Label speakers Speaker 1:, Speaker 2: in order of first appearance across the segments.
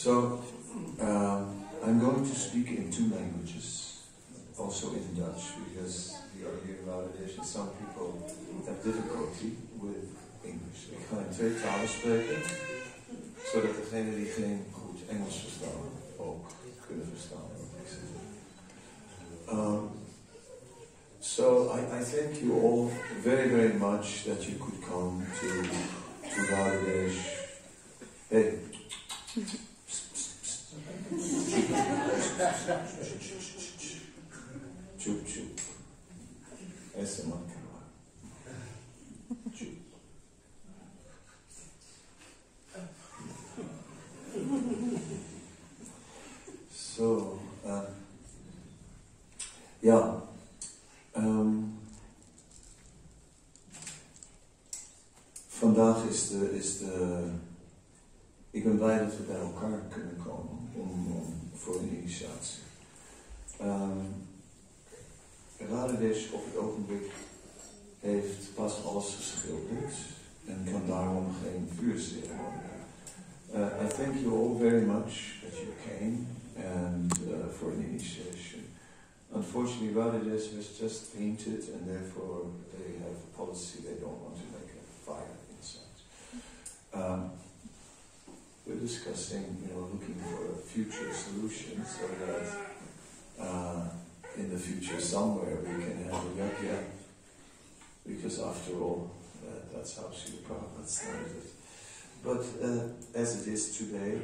Speaker 1: So, I'm going to speak in two languages, also in Dutch, because we are here in Radhadesh and some people have difficulty with English. Ik ga in twee talen spreken, zodat degenen die geen goed Engels verstaan ook kunnen verstaan wat ik zeg. So I thank you all very, very much that you could come to Radhadesh. Hey. Chup chup. Essa manca. Chup. So, ja. Vandaag is de. Ik ben blij dat we bij elkaar kunnen komen voor een initiatie. Radhadesh op het ogenblik heeft pas alles geschilderd en kan daarom geen vuurceremonie. I thank you all very much that you came and for an initiation. Unfortunately, Radhadesh has just painted and therefore they have a policy they don't want to make a fire inside. We're discussing, looking for a future solution so that in the future somewhere we can have a yajna, because after all, that's how Srila Prabhupada started it. But as it is today,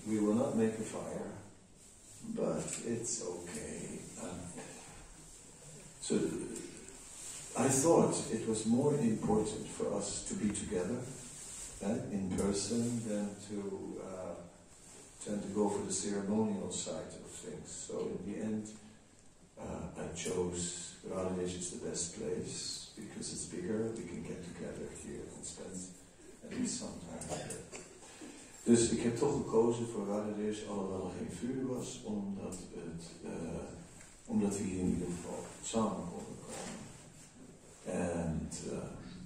Speaker 1: we will not make a fire, but it's okay. So I thought it was more important for us to be together in person than to go for the ceremonial side of things. So in the end, I chose Radhadesh is the best place because it's bigger. We can get together here and spend at least some time together. Dus ik heb toch gekozen voor Radhadesh, alhoewel er geen vuur was, omdat we hier in ieder geval samen konden komen. En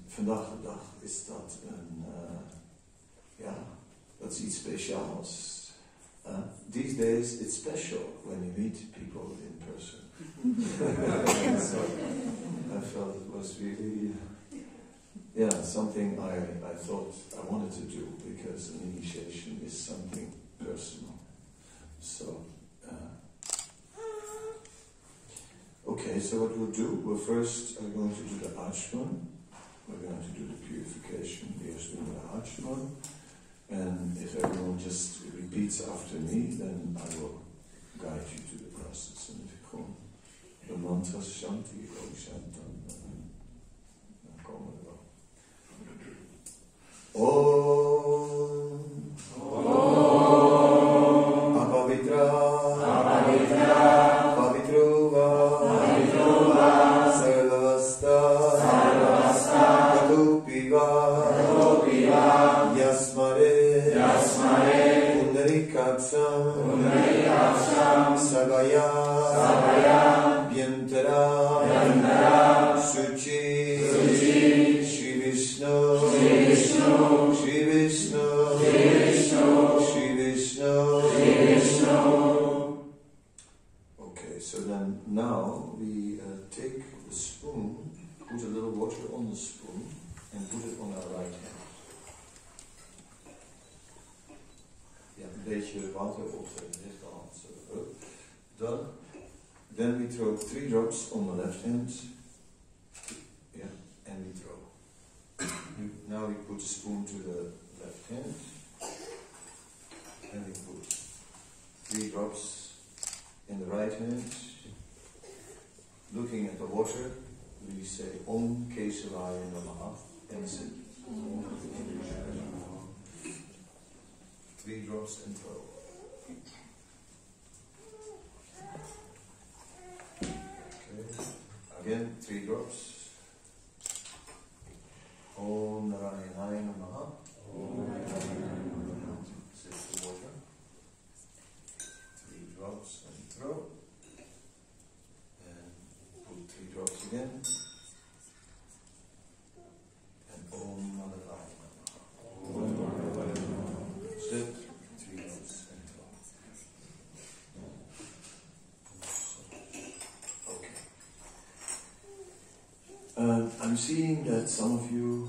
Speaker 1: vandaag de dag is dat dat is iets speciaals. These days it's special when you meet people in person. So I felt it was really, something I thought I wanted to do because an initiation is something personal. So, okay, so what we'll do, we're first going to do the Achman. We're going to do the purification. Eerst doen we de Achman. And if everyone just repeats after me, then I will guide you to the process. And if you come the mantras Shanti, Om Shanti, dan komen we wel. Om Apavitra Pavitruva Sarvasta Katupiva Yasmare Pundarikatsam Savaya Vyantara Suchi Shri Vishnu Shri Vishnu. Okay, so then now we take the spoon, put a little water on the spoon and put it on our right hand. Een beetje water op de rechterhand. Then we throw 3 drops on the left hand. Yeah, and we throw. Now we put the spoon to the left hand. And we put 3 drops in the right hand. Looking at the water, we say Om Kesavaya Namaha and sing. 3 drops and throw. Okay. Again, 3 drops. Om Narayanaya Namaha. Sip the water. 3 drops and throw. And put 3 drops again. And Om Narayanaya Namaha. Sip. 3 drops and throw. seeing that some of you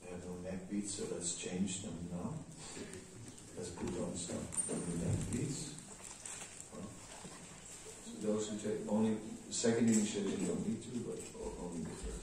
Speaker 1: have no neck beads, so let's change them now. Let's put on some neck beads. So those who take only the second initiation don't need to, but only the first.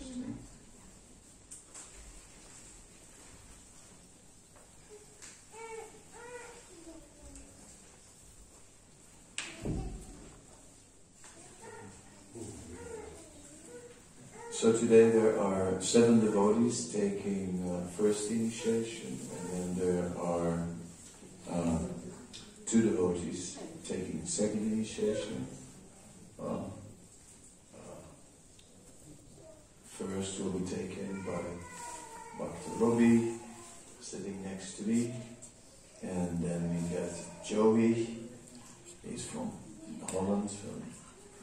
Speaker 1: So today there are 7 devotees taking first initiation, and then there are 2 devotees taking second initiation. First will be taken by Dr. Robbie, sitting next to me, and then we get Joey, he's from Holland,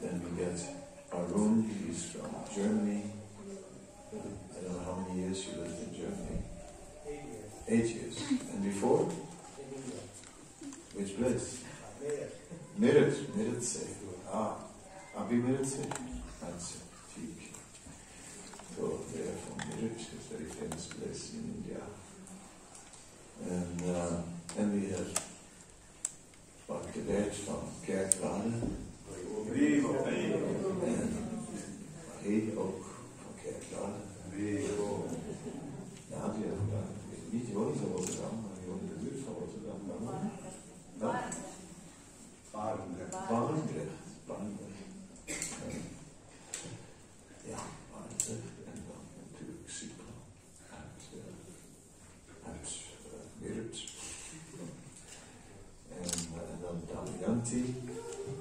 Speaker 1: then we get Arun, he's from Germany. I don't know how many years you lived in Germany. 8 years. 8 years. And before? Which place? Mirdze. Abi Mirdze. That's Teak. So they are from Mirdze, a very famous place in India. And we have wat geleerd van Kerkrade. En Marie ook van Kerkrade. Ja, die hebben daar niet in Rotterdam, maar die woont in de buurt van Rotterdam. Barendrecht. Ja, Barendrecht. En dan natuurlijk Cypro uit Mirdze. En dan Damianti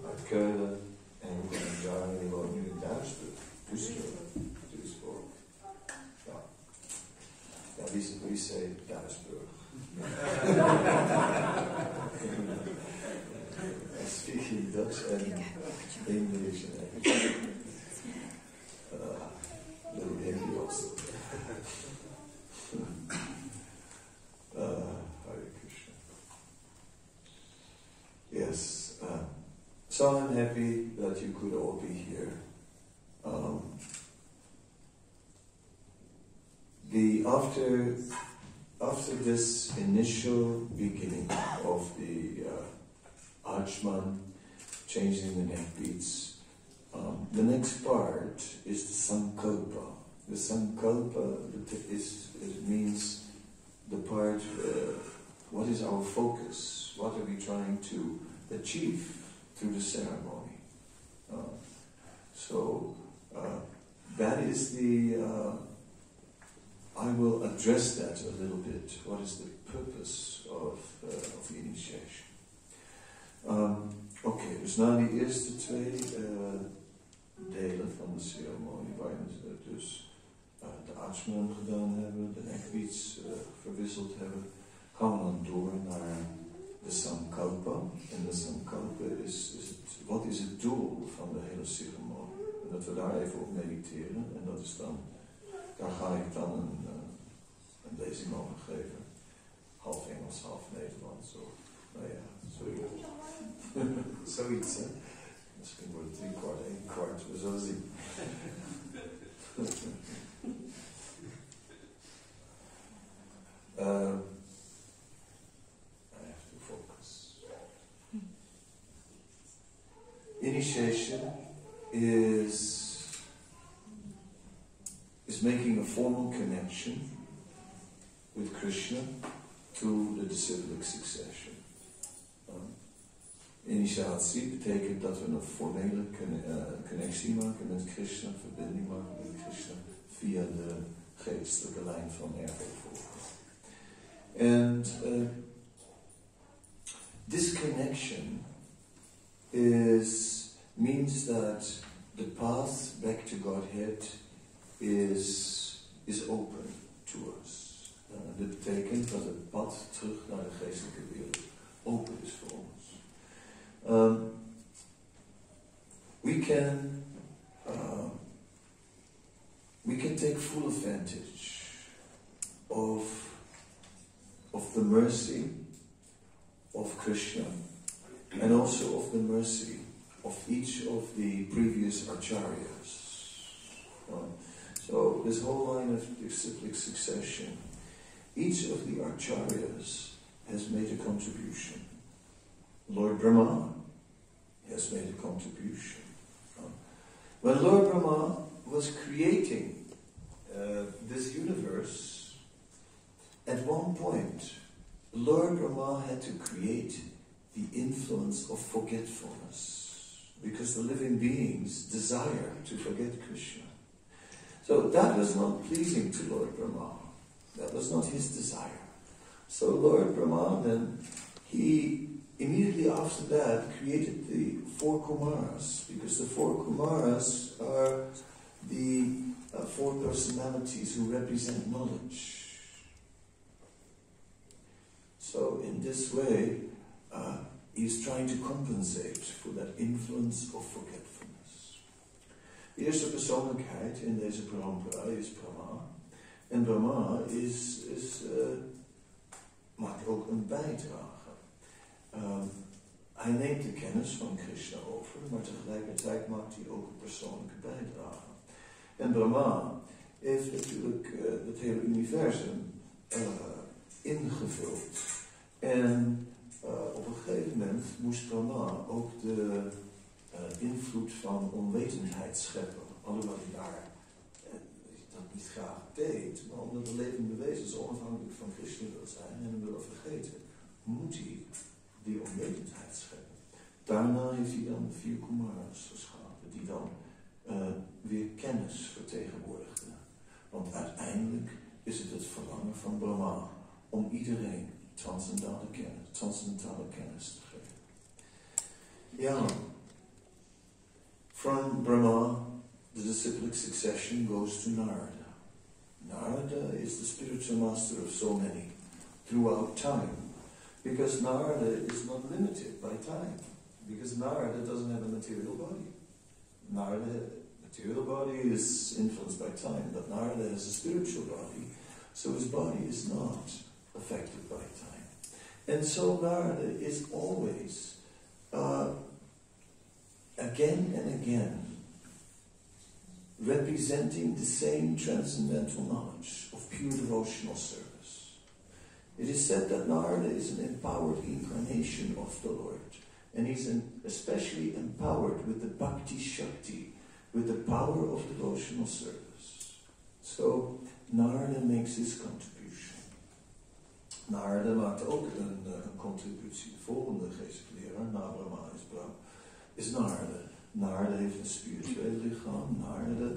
Speaker 1: uit Keulen. En Jari die woont nu in Duisburg. Ja, we say Duisburg. I speak in Dutch and English and everything. Little Hindi also. Hare Krishna. Yes. So I'm happy that you could all be here. After this initial beginning of the Archman changing the neck beats, the next part is the Sankalpa. The Sankalpa means the part, what is our focus? What are we trying to achieve through the ceremony? That is I will address that a little bit. What is the purpose of the initiation? Oké, dus na die eerste 2 delen van de ceremonie, waarin we dus de Archman gedaan hebben, de neckbeads verwisseld hebben, gaan we dan door naar de Sankalpa. En de Sankalpa wat is het doel van de hele ceremonie? En dat we daar even op mediteren. En dat is dan, daar ga ik dan een lezing over geven. Half Engels, half Nederlands. Nou ja, zoiets, hè. Misschien wordt het 3/4, 1/4, we zullen zien. I have to focus. Initiation is making a formal connection with Krishna through the disciplic succession. Initiatie betekent dat we een formele connectie maken met Krishna, verbinding maken met Krishna via de geestelijke lijn van erfopvolging. And this connection means that the path back to Godhead is open to us. Dit betekent dat het pad terug naar de geestelijke wereld open is voor ons. We can take full advantage of the mercy of Krishna and also of the mercy of each of the previous acharyas. So this whole line of disciplic succession, each of the acharyas has made a contribution. Lord Brahma has made a contribution. When Lord Brahma was creating this universe, at one point, Lord Brahma had to create the influence of forgetfulness, because the living beings desire to forget Krishna. So that was not pleasing to Lord Brahma. That was not his desire. So Lord Brahma then, he immediately after that created the 4 Kumaras, because the 4 Kumaras are the 4 personalities who represent knowledge. So in this way, he's trying to compensate for that influence of forgetfulness. De eerste persoonlijkheid in deze parampara is Brahma. En Brahma maakt ook een bijdrage. Hij neemt de kennis van Krishna over, maar tegelijkertijd maakt hij ook een persoonlijke bijdrage. En Brahma heeft natuurlijk het hele universum ingevuld. En op een gegeven moment moest Brahma ook de invloed van onwetendheid scheppen. Alhoewel hij daar dat niet graag deed, maar omdat de levende wezens zo onafhankelijk van Krishna wil zijn en hem willen vergeten, moet hij die onwetendheid scheppen. Daarna heeft hij dan de 4 Kumaras geschapen, die dan weer kennis vertegenwoordigden. Want uiteindelijk is het verlangen van Brahma om iedereen transcendentale kennis te geven. Ja, from Brahma, the disciplic succession goes to Narada. Narada is the spiritual master of so many throughout time, because Narada is not limited by time, because Narada doesn't have a material body. Narada, material body is influenced by time, but Narada has a spiritual body, so his body is not affected by time. And so Narada is always, again and again, representing the same transcendental knowledge of pure devotional service. It is said that Narada is an empowered incarnation of the Lord, and he's especially empowered with the Bhakti Shakti, with the power of devotional service. So Narada makes his contribution. Narada maakt ook een contributie. De volgende geestelijke leraar, na Brahma, is Narada. Narada heeft een spiritueel lichaam. Narada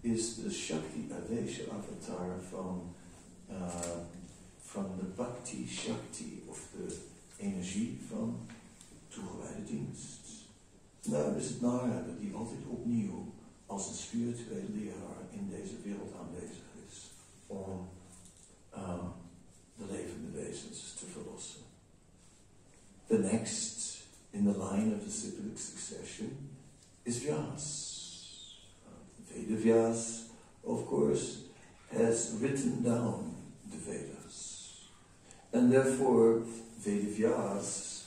Speaker 1: is de Shakti Avesha avatar van de Bhakti Shakti, of de energie van toegewijde dienst. Nou is het Narada die altijd opnieuw als een spirituele leraar in deze wereld aanwezig is om de levende wezens te verlossen. The next in the line of the disciplic succession is Vyas. Vedavyas, of course, has written down the Vedas. And therefore, Vedavyas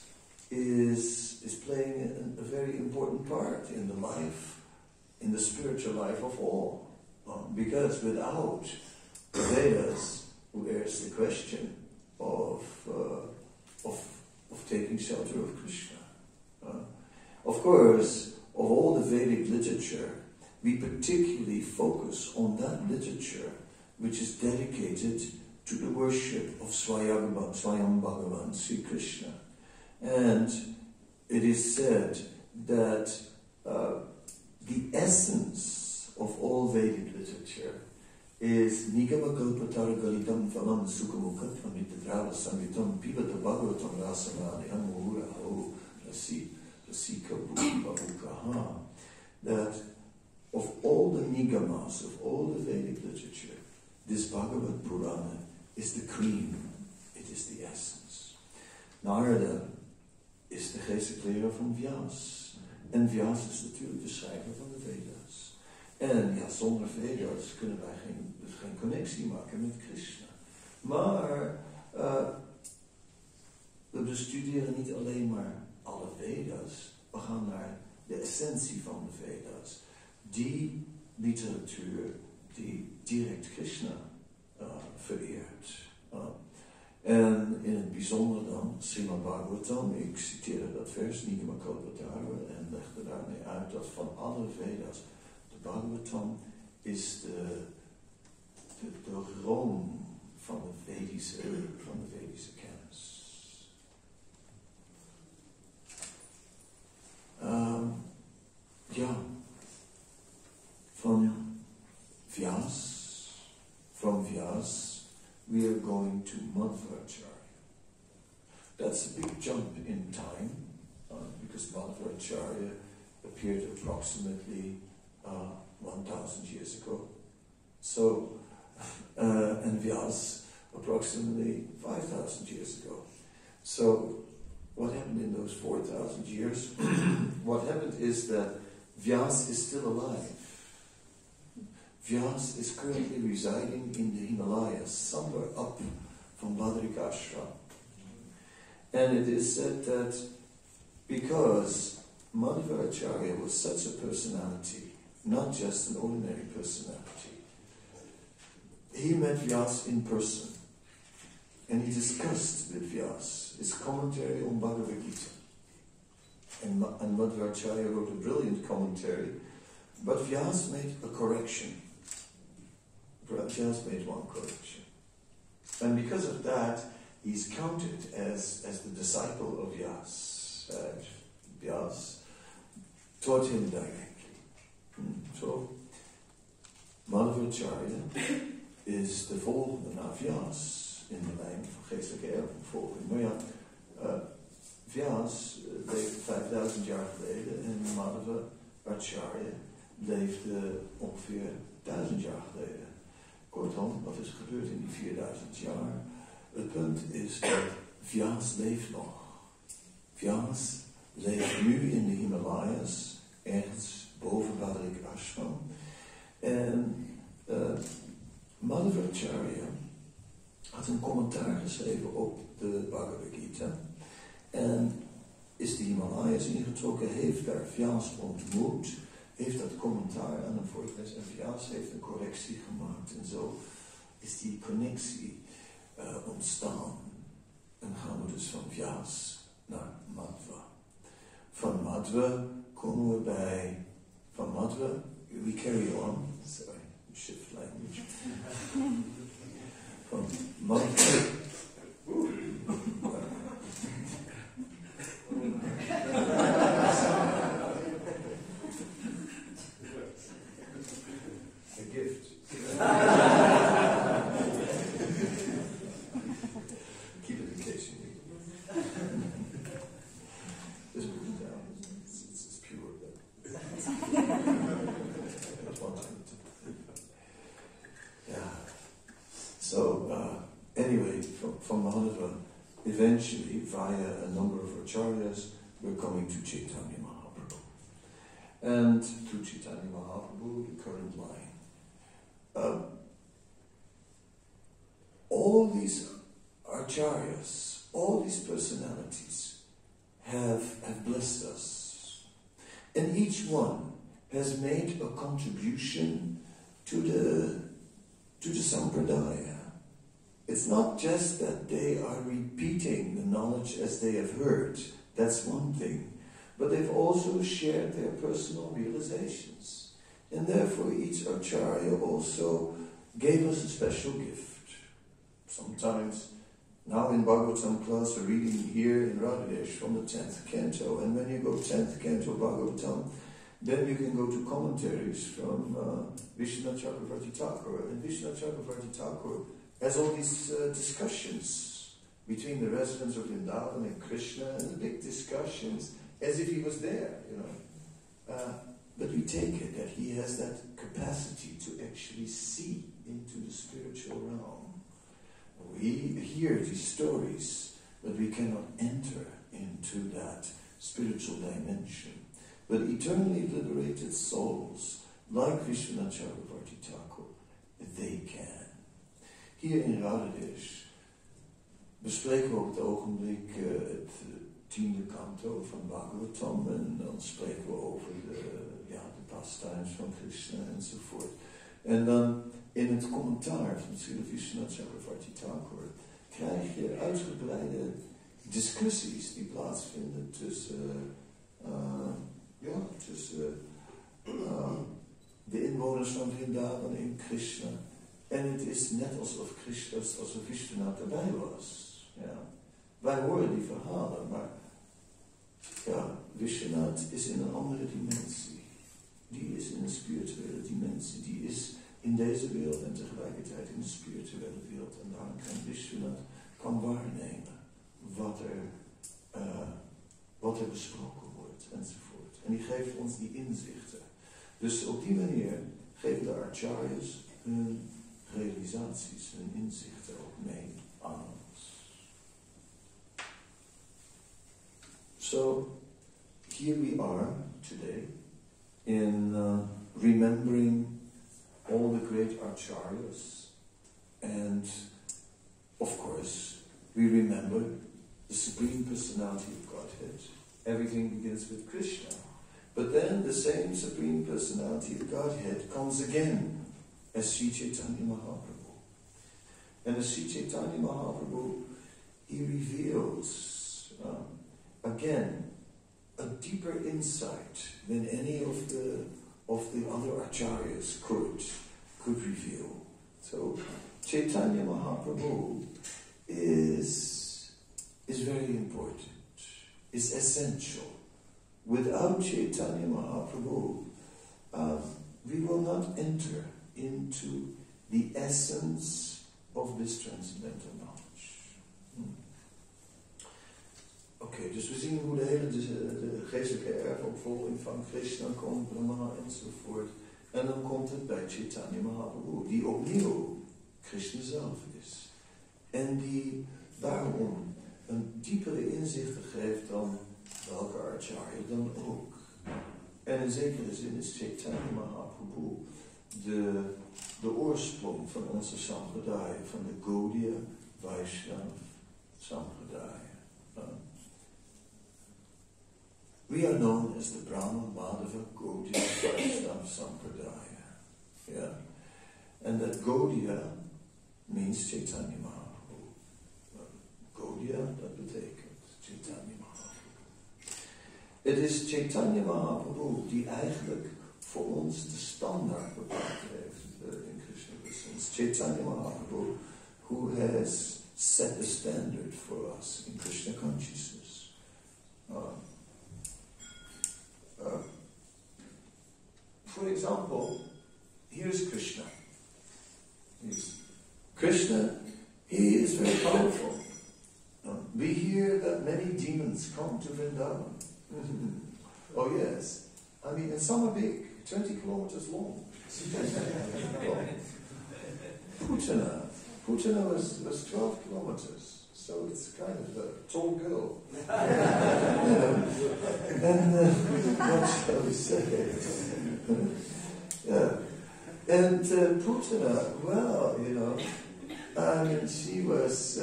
Speaker 1: is playing a very important part in the life, in the spiritual life of all. Because without the Vedas, where's the question of taking shelter of Krishna? Of course, of all the Vedic literature, we particularly focus on that literature which is dedicated to the worship of Swayam Bhagavan, Sri Krishna. And it is said that the essence of all Vedic literature is Nigamakalpatar Galitam Phalam Sukhamukatvam Itadrava Samritam Pivata Bhagavatam Rasamani Amura Ho Rasika Bhukaha. That of all the Nigamas, of all the Vedic literature, this Bhagavad Purana is the cream, it is the essence. Narada is de geestelijke leraar van Vyas. En Vyas is natuurlijk de schrijver van de Vedas. En ja, zonder Vedas kunnen wij geen connectie maken met Krishna. Maar we bestuderen niet alleen maar alle Vedas. We gaan naar de essentie van de Vedas. Die literatuur die direct Krishna vereert. En in het bijzonder dan, Srimad Bhagavatam, ik citeerde dat vers, Nigama Kalpataru, en legde daarmee uit dat van alle Veda's, de Bhagavatam is de room van de Vedische kennis. From Vyas, we are going to Madhvacharya. That's a big jump in time, because Madhvacharya appeared approximately 1,000 years ago. So, and Vyas approximately 5,000 years ago. So, what happened in those 4,000 years? What happened is that Vyas is still alive. Vyas is currently residing in the Himalayas, somewhere up from Badrikashram. And it is said that because Madhvacharya was such a personality, not just an ordinary personality, he met Vyas in person. And he discussed with Vyas his commentary on Bhagavad Gita. And Madhvacharya wrote a brilliant commentary, but Vyas made a correction. Vyas made one correction. And because of that, he's counted as the disciple of Vyas. Vyas taught him directly. So, Madhvacharya is de volgende na Vyas in de lijn van geestelijke erfopvolging. Maar ja, Vyas leefde 5000 jaar geleden en Madhvacharya leefde ongeveer 1000 jaar geleden. Kortom, wat is gebeurd in die 4000 jaar? Het punt is dat Vyas leeft nog. Vyas leeft nu in de Himalayas, ergens boven Badrikashram. En Madhvacharya had een commentaar geschreven op de Bhagavad Gita. En is de Himalayas ingetrokken, heeft daar Vyas ontmoet, heeft dat commentaar aan hem voorgelezen en Vyas heeft een correctie gemaakt. En zo is die connectie ontstaan. En gaan we dus van Vyas naar Madhva. Van Madhva komen we bij... Van Madhva, we carry on. Sorry, shift language. Van Madhva... A gift. Keep it in case you need it. This written down. It's pure. That's one thing. Yeah. So, anyway, from Madhva, eventually, via a number of acharyas, we're coming to Chaitanya Mahaprabhu. And through Chaitanya Mahaprabhu, the current line. All these acharyas, all these personalities have blessed us. And each one has made a contribution to the Sampradaya. It's not just that they are repeating the knowledge as they have heard. That's one thing. But they've also shared their personal realizations. And therefore each acharya also gave us a special gift. Sometimes, now in Bhagavatam class, we're reading here in Radhadesh from the 10th canto. And when you go 10th canto Bhagavatam, then you can go to commentaries from Vishwanath Chakravarti Thakur. And Vishwanath Chakravarti Thakur has all these discussions between the residents of Vrindavan and Krishna, and the big discussions, as if he was there, you know. But we take it that he has that capacity to actually see into the spiritual realm. We hear these stories, but we cannot enter into that spiritual dimension. But eternally liberated souls, like Vishwanath Chakravarti Thakur, they can. Hier in Radhadesh bespreken we op het ogenblik het 10e kanto van Bhagavatam en dan spreken we over de pastimes van Krishna enzovoort. En dan in het commentaar van Srila Vishwanath Chakravarti Thakur krijg je uitgebreide discussies die plaatsvinden tussen de inwoners van Vrindavan en Krishna. En het is net alsof Vishwanath erbij was. Ja. Wij horen die verhalen, maar ja, Vishwanath is in een andere dimensie. Die is in een spirituele dimensie. Die is in deze wereld en tegelijkertijd in de spirituele wereld. En daarom kan Vishwanath waarnemen wat er besproken wordt enzovoort. En die geeft ons die inzichten. Dus op die manier geven de acharyas hun realisaties, hun inzichten ook mee aan ons. So, here we are today in remembering all the great acharyas, and of course we remember the Supreme Personality of Godhead. Everything begins with Krishna. But then the same Supreme Personality of Godhead comes again as Sri Chaitanya Mahaprabhu. And as Sri Chaitanya Mahaprabhu, he reveals again a deeper insight than any of the other acharyas could reveal. So Chaitanya Mahaprabhu is very important, is essential. Without Chaitanya Mahaprabhu, we will not enter into the essence of this transcendental knowledge. Oké, dus we zien hoe de hele de geestelijke erfopvolging van Krishna komt, Brahma enzovoort. En dan komt het bij Chaitanya Mahaprabhu, die opnieuw Krishna zelf is. En die daarom een diepere inzicht geeft dan welke acharya dan ook. En in zekere zin is Chaitanya Mahaprabhu de oorsprong van onze Sampradaya, van de Gaudiya Vaishnava Sampradaya. We are known as the Brahma Madhava Gaudiya Vaishnava Sampradaya. Yeah. And that Gaudiya means Chaitanya Mahaprabhu. Gaudiya, dat betekent Chaitanya Mahaprabhu. Het is Chaitanya Mahaprabhu die eigenlijk voor ons de standaard bepaald heeft in Krishna consciousness. Chaitanya Mahaprabhu, who has set the standard for us in Krishna consciousness. For example, here's Krishna. Krishna, he is very powerful. We hear that many demons come to Vrindavan. Oh yes. I mean, and some are big, 20 kilometers long. Putana was 12 kilometers. So it's kind of a tall girl. And what shall we say? Yeah. And Putana, well, I mean, she was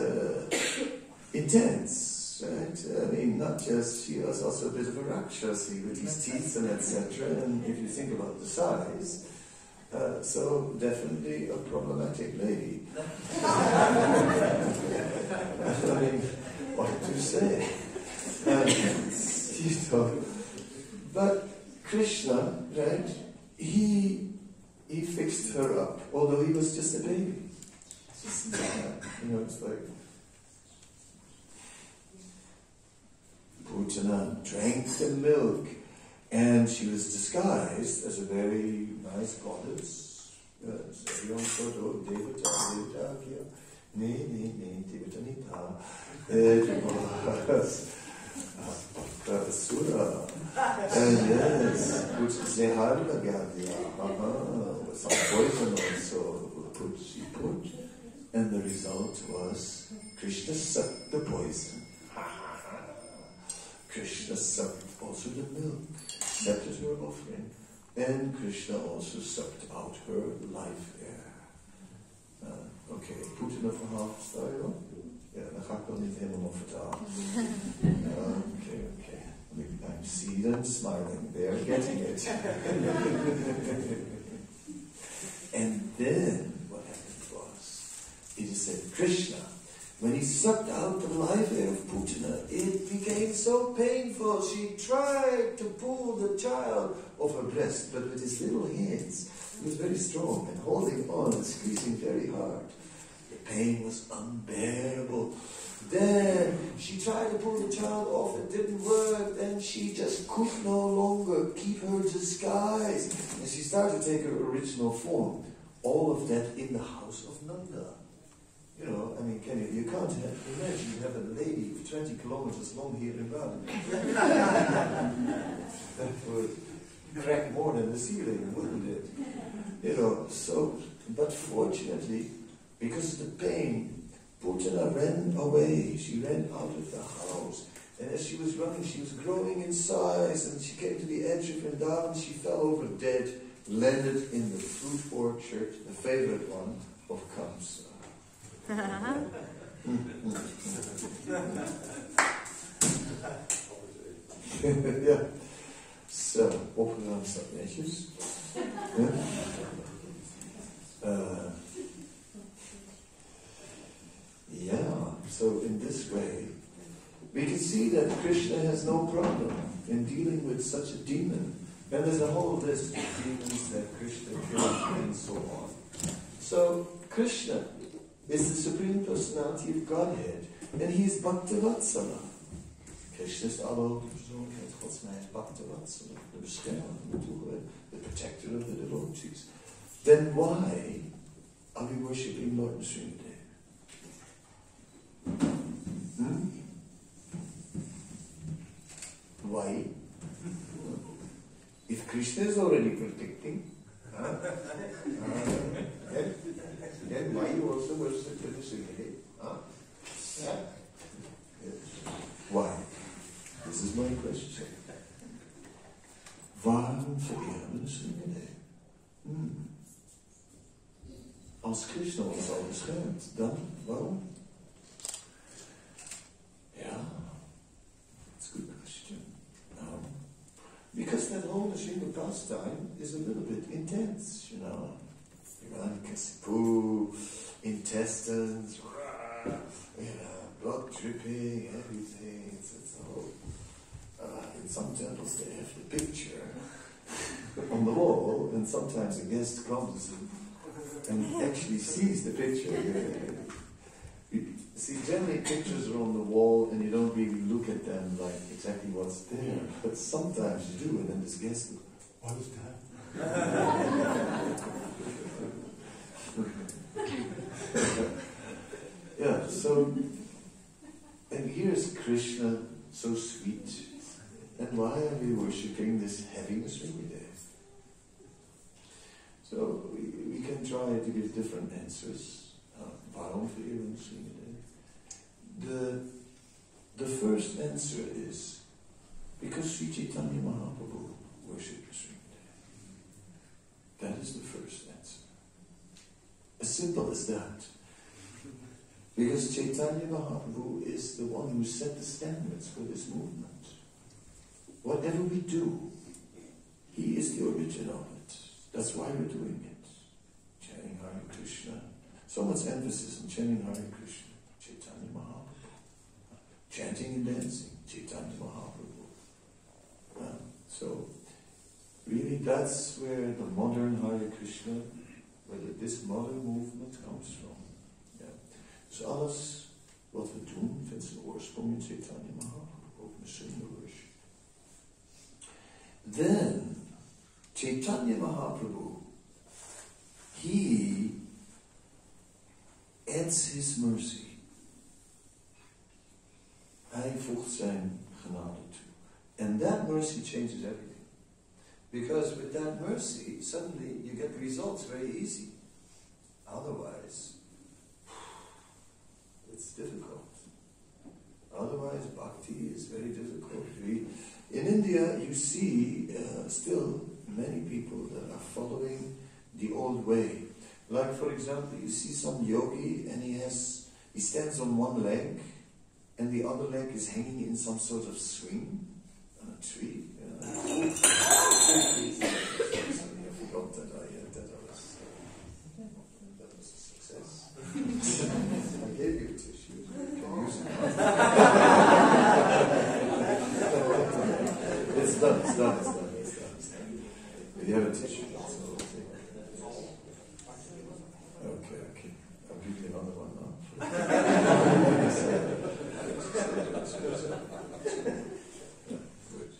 Speaker 1: intense, right? I mean, not just, she was also a bit of a Rakshasi with these teeth and etc. And if you think about the size, so definitely a problematic lady. I mean, what to say? But Krishna, right? He fixed her up, although he was just a baby. It's like Putana drank the milk, and she was disguised as a very nice goddess. Devata, Devata was Asura. And yes, Zeharva Gavya, some poison also she put, and the result was Krishna sucked the poison. Krishna sucked also the milk, accepted her offering, and Krishna also sucked out her life air. Oké, Putana verhaal versta je wel? Ja, dan ga ik wel niet helemaal nog vertalen. Oké. I see them smiling, they're getting it. And when he sucked out the life air of Putana, it became so painful. She tried to pull the child off her breast, but with his little hands, he was very strong and holding on and squeezing very hard. The pain was unbearable. Then she tried to pull the child off, it didn't work, then she just could no longer keep her disguise. And she started to take her original form. All of that in the house of Nanda. You know, I mean, you can't imagine you have a lady 20 kilometers long here in Rome. That would crack more than the ceiling, wouldn't it? You know, so, but fortunately, because of the pain, Putana ran away. She ran out of the house. And as she was running, she was growing in size, and she came to the edge of Vrindavan. She fell over dead, landed in the fruit orchard, the favorite one of Kamsa. Ja, zo, opgeruimd staat netjes. Yeah, so in this way, we can see that Krishna has no problem in dealing with such a demon. And there's a whole list of demons that Krishna killed and so on. So, Krishna is the Supreme Personality of Godhead, and he is Bhaktavatsala. Krishna is de allerhoogste persoonlijkheid Gods, en hij is Bhaktavatsala, de beschermer, the protector of the devotees. Then why are we worshipping Lord Nrsimhadev? Why? If Krishna is already protecting, then why you also worship Nrsimhadev? Why? This is my question. Waarom vereren we Nrsimhadev? Als Krishna ons al beschermt, dan waarom? Yeah, that's a good question. Because that whole Nrsimha pastime is a little bit intense, you know. Kasipu, intestines, blood dripping, everything. It's a whole. In some temples they have the picture on the wall, and sometimes a guest comes and actually sees the picture. See, generally pictures are on the wall and you don't really look at them like exactly what's there. But sometimes you do, and then this guest goes, what is that? Yeah, so, and here's Krishna, so sweet. And why are we worshipping this heavy Nrsimhadev? So, we can try to give different answers. Waarom vereren Nrsimhadev? The first answer is because Sri Chaitanya Mahaprabhu worshipped Nrsimhadev. That is the first answer. As simple as that. Because Chaitanya Mahaprabhu is the one who set the standards for this movement. Whatever we do, he is the origin of it. That's why we're doing it. Chanting Hare Krishna. So much emphasis on chanting Hare Krishna. Chaitanya Mahaprabhu. Chanting and dancing. Chaitanya Mahaprabhu. So, really that's where the modern Hare Krishna, where this modern movement comes from. Yeah. Dus alles wat we doen, vindt zijn oorsprong in Chaitanya Mahaprabhu. Ook Nrsimha worship. Then, Chaitanya Mahaprabhu, he adds his mercy. Hij voegt zijn genade toe. And that mercy changes everything. Because with that mercy, suddenly you get results very easy. Otherwise, it's difficult. Otherwise, bhakti is very difficult. In India, you see still many people that are following the old way. Like, for example, you see some yogi and he stands on one leg and the other leg is hanging in some sort of swing on a tree. I forgot that that was a success. I gave you a tissue. done. You have a tissue. Okay. I'll give you another one now. Good.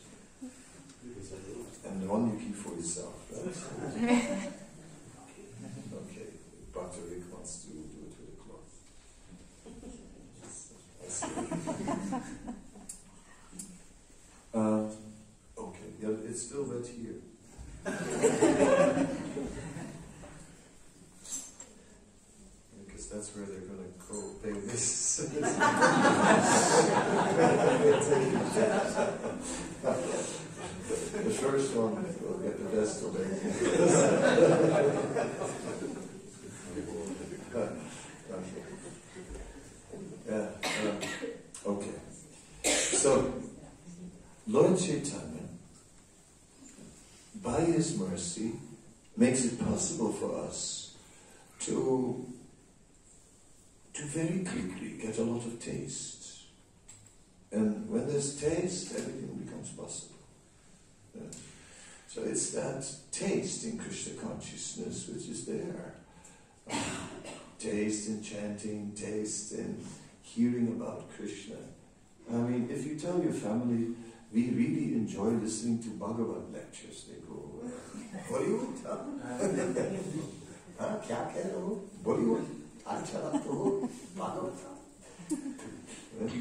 Speaker 1: And the one you keep for yourself, right? Okay. Dr. Rick wants to do it with a cloth. I see. Okay. Yeah, it's still wet here. Because that's where they're going to go pay this. The first one will get the best of it. Okay. So, Lord Chaitanya, by His mercy, makes it possible for us to very quickly get a lot of taste. And when there's taste, everything becomes possible. Yeah. So it's that taste in Krishna consciousness which is there. Taste in chanting, taste in hearing about Krishna. I mean, if you tell your family, we really enjoy listening to Bhagavad lectures, they go, Bollywood? Bollywood?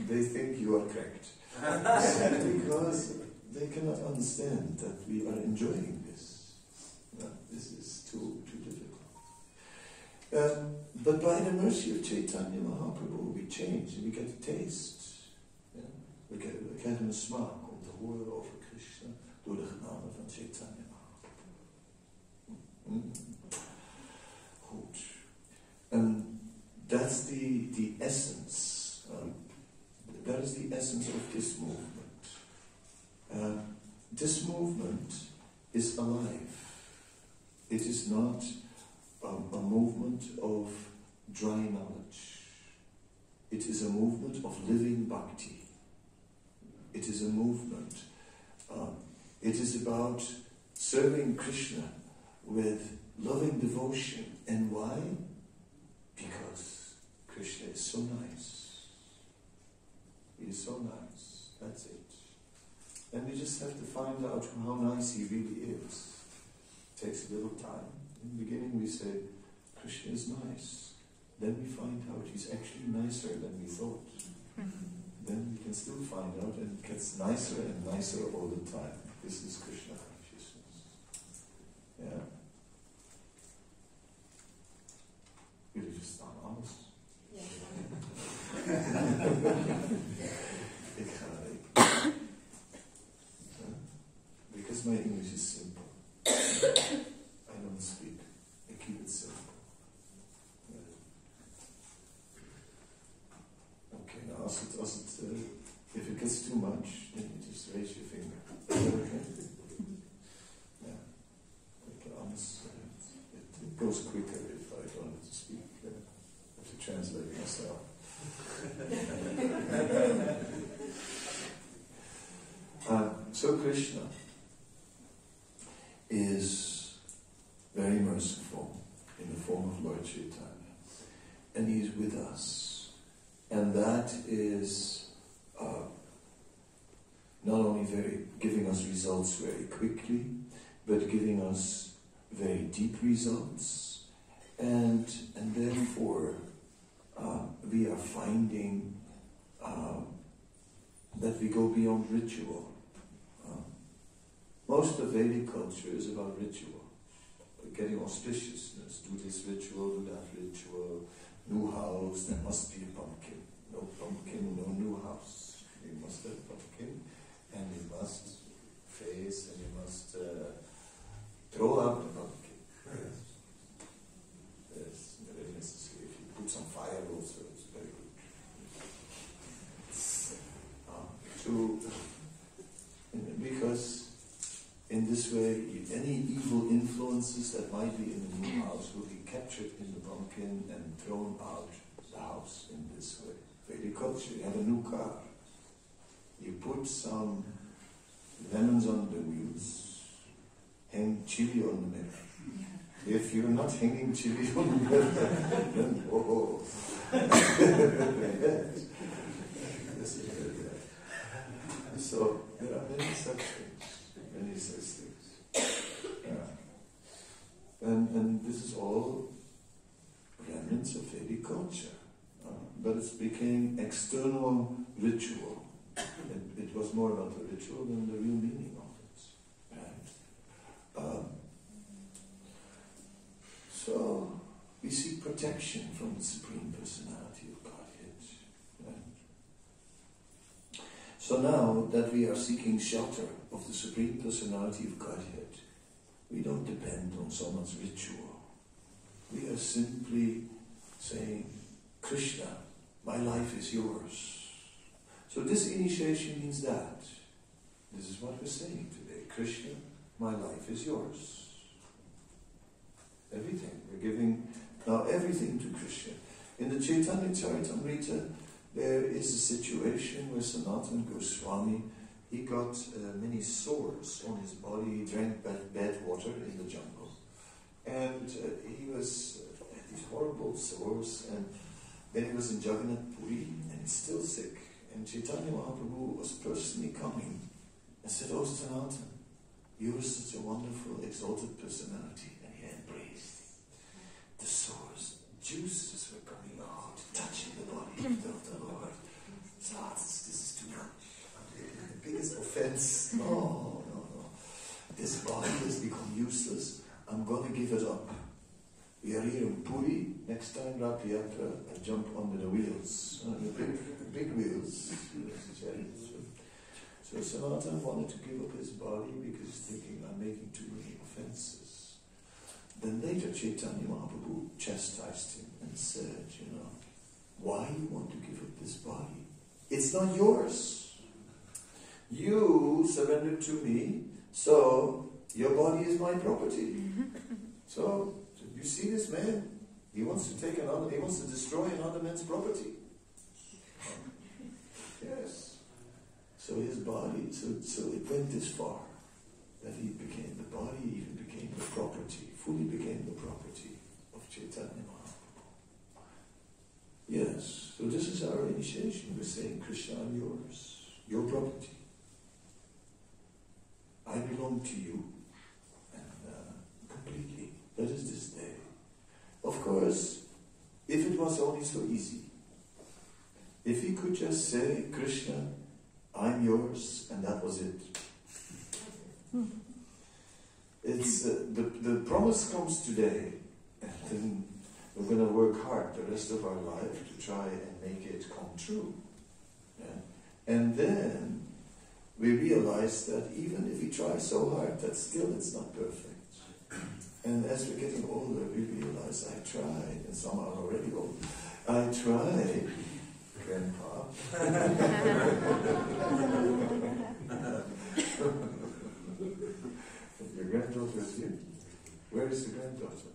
Speaker 1: They think you are correct. Because they cannot understand that we are enjoying this. No, this is too difficult. But by the mercy of Chaitanya Mahaprabhu, we change and we get a taste. Ja? We krijgen een smaak om te horen over Krishna door de genade van Chaitanya Mahaprabhu. Goed. And that's the essence. That is the essence of this movement. This movement is alive. It is not a movement of dry knowledge. It is a movement of living bhakti. It is a movement. It is about serving Krishna with loving devotion. And why? Because Krishna is so nice. He is so nice. That's it. And we just have to find out how nice he really is. It takes a little time. In the beginning we say, Krishna is nice. Then we find out he's actually nicer than we thought. Then we can still find out, and it gets nicer and nicer all the time. This is Krishna consciousness. Yeah. Jullie verstaan alles?
Speaker 2: Ja.
Speaker 1: Ik ga rekenen. Because my English is simple. I don't speak. I keep it simple. Okay, now if it gets too much, then you just raise your finger. Okay? Yeah. It goes quicker if I don't have to speak. I have to translate myself. So Krishna is very merciful in the form of Lord Chaitanya, and he is with us, and that is not only giving us results very quickly, but giving us very deep results, and therefore we are finding that we go beyond ritual. Most of Vedic culture is about ritual, getting auspiciousness. Do this ritual, do that ritual. New house, there must be a pumpkin. No pumpkin, no new house. You must have a pumpkin, and you must face, and you must throw out the pumpkin. Yes, very necessary. If you put some fire also, it's very good. Because in this way, any evil influences that might be in the new house will be captured in the pumpkin and thrown out the house in this way. Vedic culture, you have a new car. You put some lemons on the wheels, hang chili on the middle. If you're not hanging chili on the middle, then oh. Yes. So there are many such things. Yeah. And this is all remnants of Vedic culture. But it became external ritual. It was more about the ritual than the real meaning of it. Right? So we seek protection from the Supreme Personality of Godhead. Right? So now that we are seeking shelter of the Supreme Personality of Godhead, we don't depend on someone's ritual. We are simply saying, Krishna, my life is yours. So this initiation means that. This is what we're saying today. Krishna, my life is yours. Everything. We're giving now everything to Krishna. In the Chaitanya Charitamrita, there is a situation where Sanatana Goswami, he got many sores on his body. He drank bad water in the jungle. And he was had these horrible sores. And then he was in Jagannath Puri, and he's still sick. And Chaitanya Mahaprabhu was personally coming and said, "Oh, Sanatana, you are such a wonderful, exalted personality." And he embraced the sores. Juices were coming out, touching the body of the Lord. So this is too much. The biggest offense. No. This body has become useless. I'm going to give it up. We are here in Puri. Next time, Rath Yatra, I jump under the wheels. The big wheels. So Sanatana wanted to give up his body because he's thinking, I'm making too many offenses. Then later Chaitanya Mahaprabhu chastised him and said, why you want to give up this body? It's not yours. You surrendered to me, so your body is my property. So you see this man? He wants to destroy another man's property. Yes. So his body, so it went this far that the body even became the property, fully became the property of Chaitanya Mahaprabhu. Yes. So this is our initiation. We're saying, Krishna, I'm yours, your property. I belong to you, and completely. That is this day. Of course, if it was only so easy, if he could just say, Krishna, I'm yours, and that was it. It's the promise comes today, and then we're going to work hard the rest of our life to try and make it come true. Yeah? And then we realize that even if we try so hard, that still it's not perfect. And as we're getting older, we realize I tried, and some are already old. I tried, Grandpa. Your granddaughter is here? Where is the granddaughter?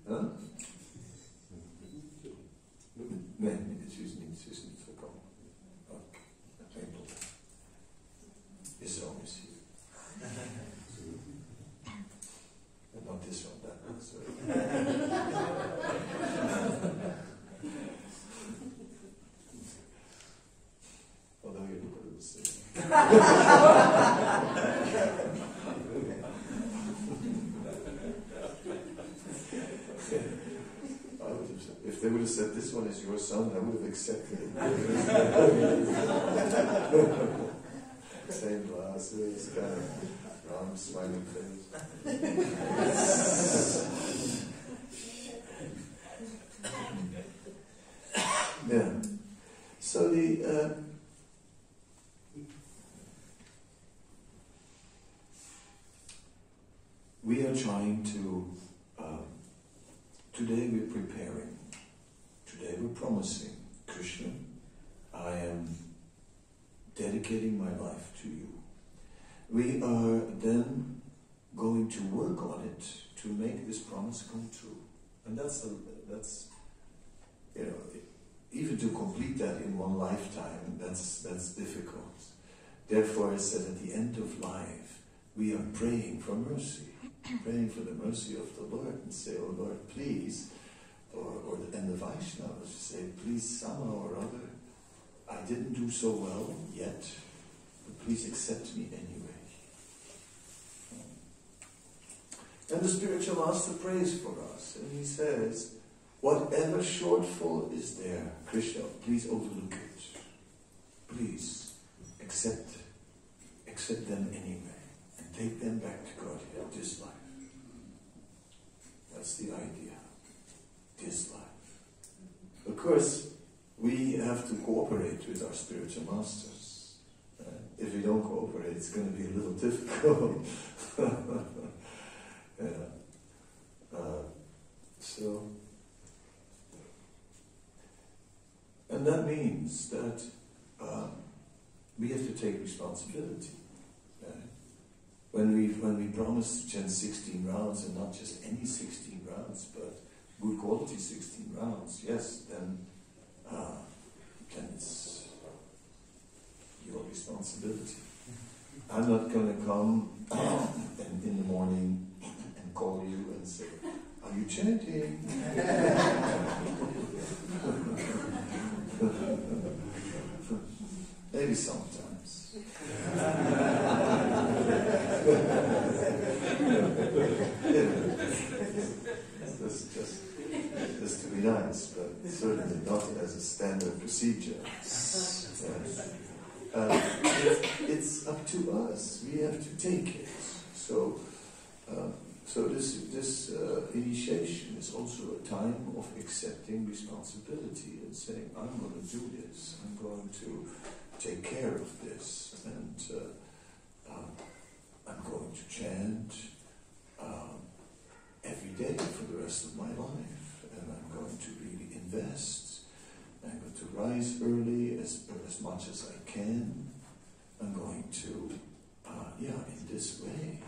Speaker 1: Huh? Nej, she's niet gekomen. Okay, geen probleem. Je zoon is hier. And not this one, that one, sorry. Although you look a little sick. If they would have said this one is your son, I would have accepted it. Same glasses, kind of round, smiling face. Yeah. So we are trying to. Today we're preparing. Today we're promising, Krishna, I am dedicating my life to you. We are then going to work on it to make this promise come true. And that's even to complete that in one lifetime, that's difficult. Therefore, I said at the end of life, we are praying for mercy, praying for the mercy of the Lord, and say, oh Lord, please, and the Vaishnavas say, please, somehow or other, I didn't do so well yet, but please accept me anyway. And the spiritual master prays for us, and he says, whatever shortfall is there, Krishna, please overlook it. Please accept them anyway, and take them back to Godhead this life. That's the idea. This life. Of course, we have to cooperate with our spiritual masters. If we don't cooperate, it's going to be a little difficult. And that means that we have to take responsibility. When we promise to chant 16 rounds, and not just any 16 rounds, but good quality 16 rounds, yes, then it's your responsibility. I'm not going to come and in the morning and call you and say, are you chanting? Maybe sometimes. Just to be nice, but certainly not as a standard procedure. It's up to us. We have to take it. So this initiation is also a time of accepting responsibility and saying, I'm going to do this. I'm going to take care of this, and I'm going to chant every day for the rest of my life, and I'm going to really invest. I'm going to rise early as much as I can. I'm going to, in this way.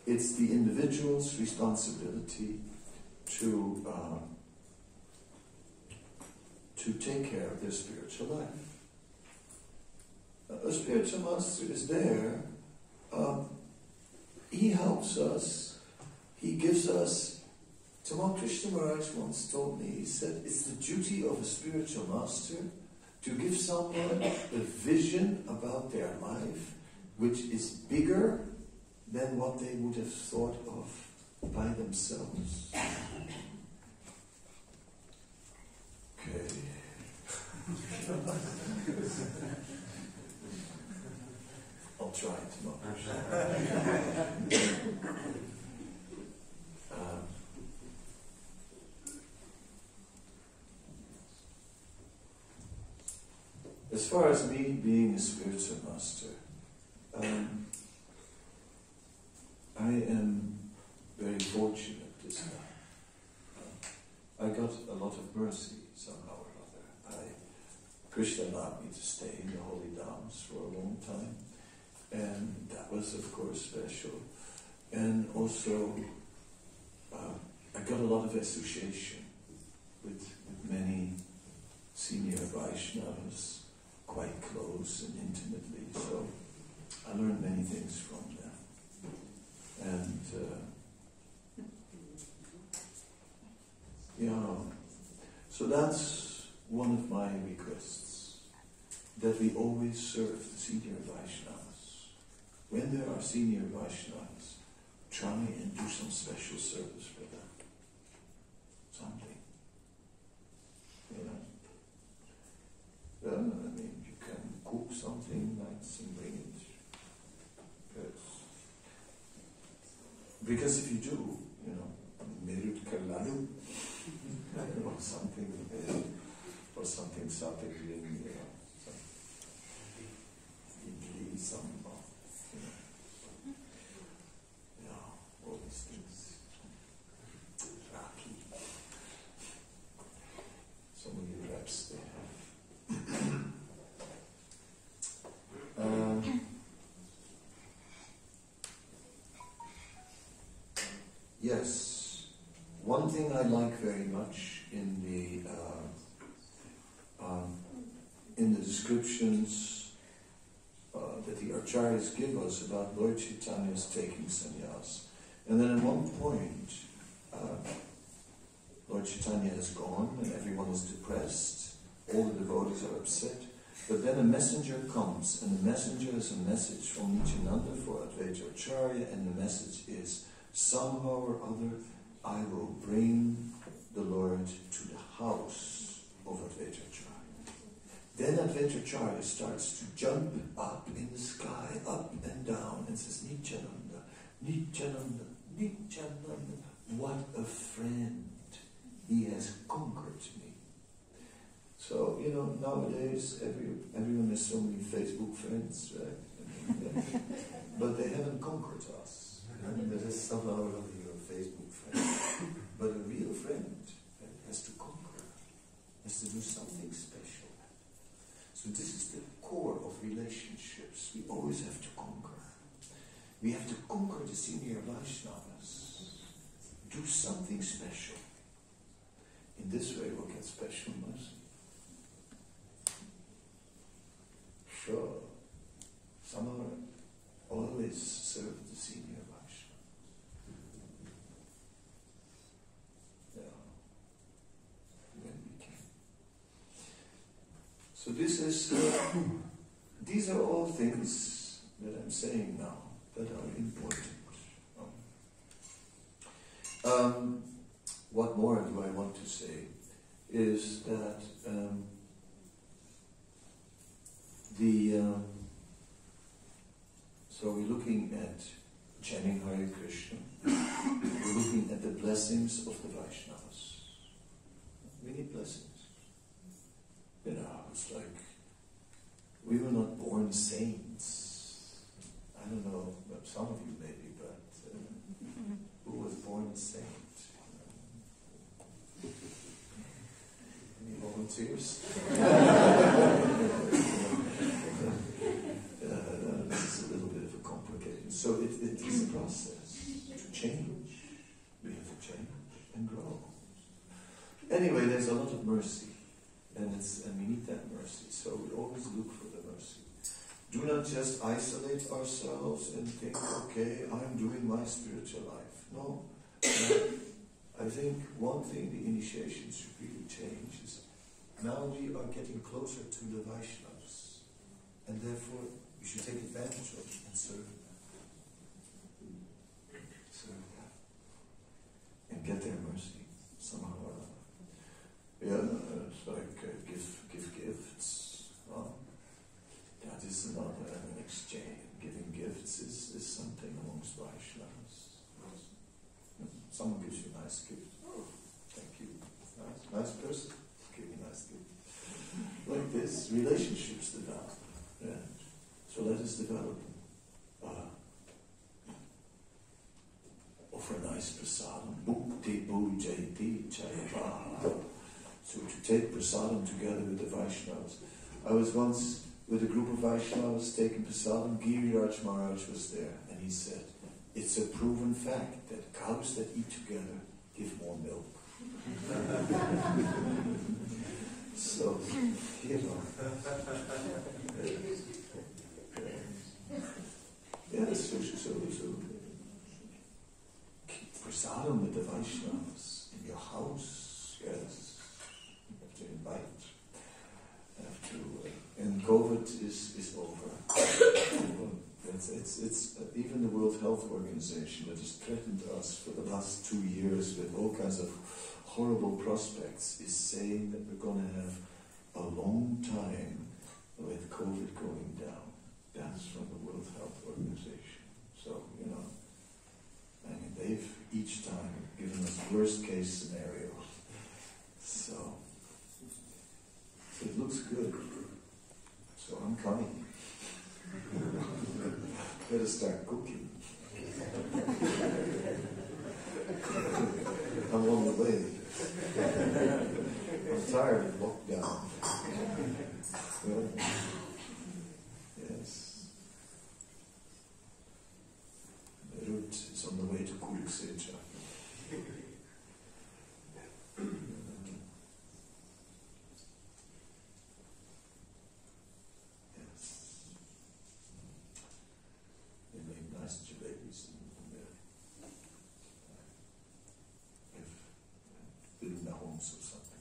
Speaker 1: It's the individual's responsibility to take care of their spiritual life. A spiritual master is there. He helps us. He gives us. Tamal Krishna Maharaj once told me, he said, it's the duty of a spiritual master to give someone a vision about their life which is bigger than what they would have thought of by themselves. Okay. I'll try tomorrow. As far as me being a spiritual master, I am very fortunate this time. I got a lot of mercy somehow or other. Krishna allowed me to stay in the Holy Dhams for a long time, and that was of course special. And also, I got a lot of association with many senior Vaishnavas, quite close and intimately, so I learned many things from them. And so that's one of my requests, that we always serve the senior Vaishnavas. When there are senior Vaishnavas, try and do some special service for them. Something. You can cook something nice and bring it. Because if you do, Merut Karlalu, or something sapling, some all these things. Raki. So many reps they have. Yes, one thing I like very much in the description descriptions that the Acharyas give us about Lord Chaitanya's taking sannyas. And then at one point, Lord Chaitanya has gone and everyone is depressed, all the devotees are upset, but then a messenger comes, and the messenger is a message from Nityananda for Advaita Acharya, and the message is, somehow or other, I will bring the Lord to the house of Advaita Acharya. Then Advaita Acharya starts to jump up in the sky, up and down, and says, Nityananda, Nityananda, Nityananda, what a friend. He has conquered me. So, nowadays everyone has so many Facebook friends, right? But they haven't conquered us. That is somehow or other your Facebook friend. But a real friend has to conquer, has to do something special. So this is the core of relationships. We always have to conquer. We have to conquer the senior Vaishnavas. Do something special. In this way we'll get special mercy. Sure. Somehow always serve the senior Vaishnava. Yeah. When we can. So this is, these are all things that I'm saying now that are important. What more do I want to say is that so we're looking at chanting Hare Krishna, we're looking at the blessings of the Vaishnavas. We need blessings. It's like we were not born saints. I don't know, some of you maybe, but who was born a saint? Any volunteers? It's a little bit of a complicated. So it is a process to change. We have to change and grow. Anyway, there's a lot of mercy, and we need that mercy. So we always look for the mercy. Do not just isolate ourselves and think, okay, I'm doing my spiritual life. No. I think one thing the initiation should really change is now we are getting closer to the Vaishnavas, and therefore we should take advantage of it and serve them. Serve them. And get their mercy somehow or other. Yeah, it's like give gifts. That is not an exchange. Giving gifts is something amongst Vaishnavas. Someone gives you a nice gift. Oh, thank you. Nice person. Give me a nice gift. Like this, relationships develop. Yeah. So let us develop. Offer a nice prasadam. Bhukti bhujayati chayava. So to take prasadam together with the Vaishnavas. I was once with a group of Vaishnavas taking prasadam. Giriraj Maharaj was there, and he said, it's a proven fact that cows that eat together give more milk. So, yes, so keep prasadam with the Vaishnavas in your house. Yes, you have to invite. And COVID is over. It's even the World Health Organization that has threatened us for the last 2 years with all kinds of horrible prospects is saying that we're going to have a long time with COVID going down. That's from the World Health Organization. So, they've each time given us worst case scenarios. So it looks good. So I'm coming. Better start cooking. I'm on the way. I'm tired of lockdown. Yes. The route is on the way to Kurukshetra. songs or something.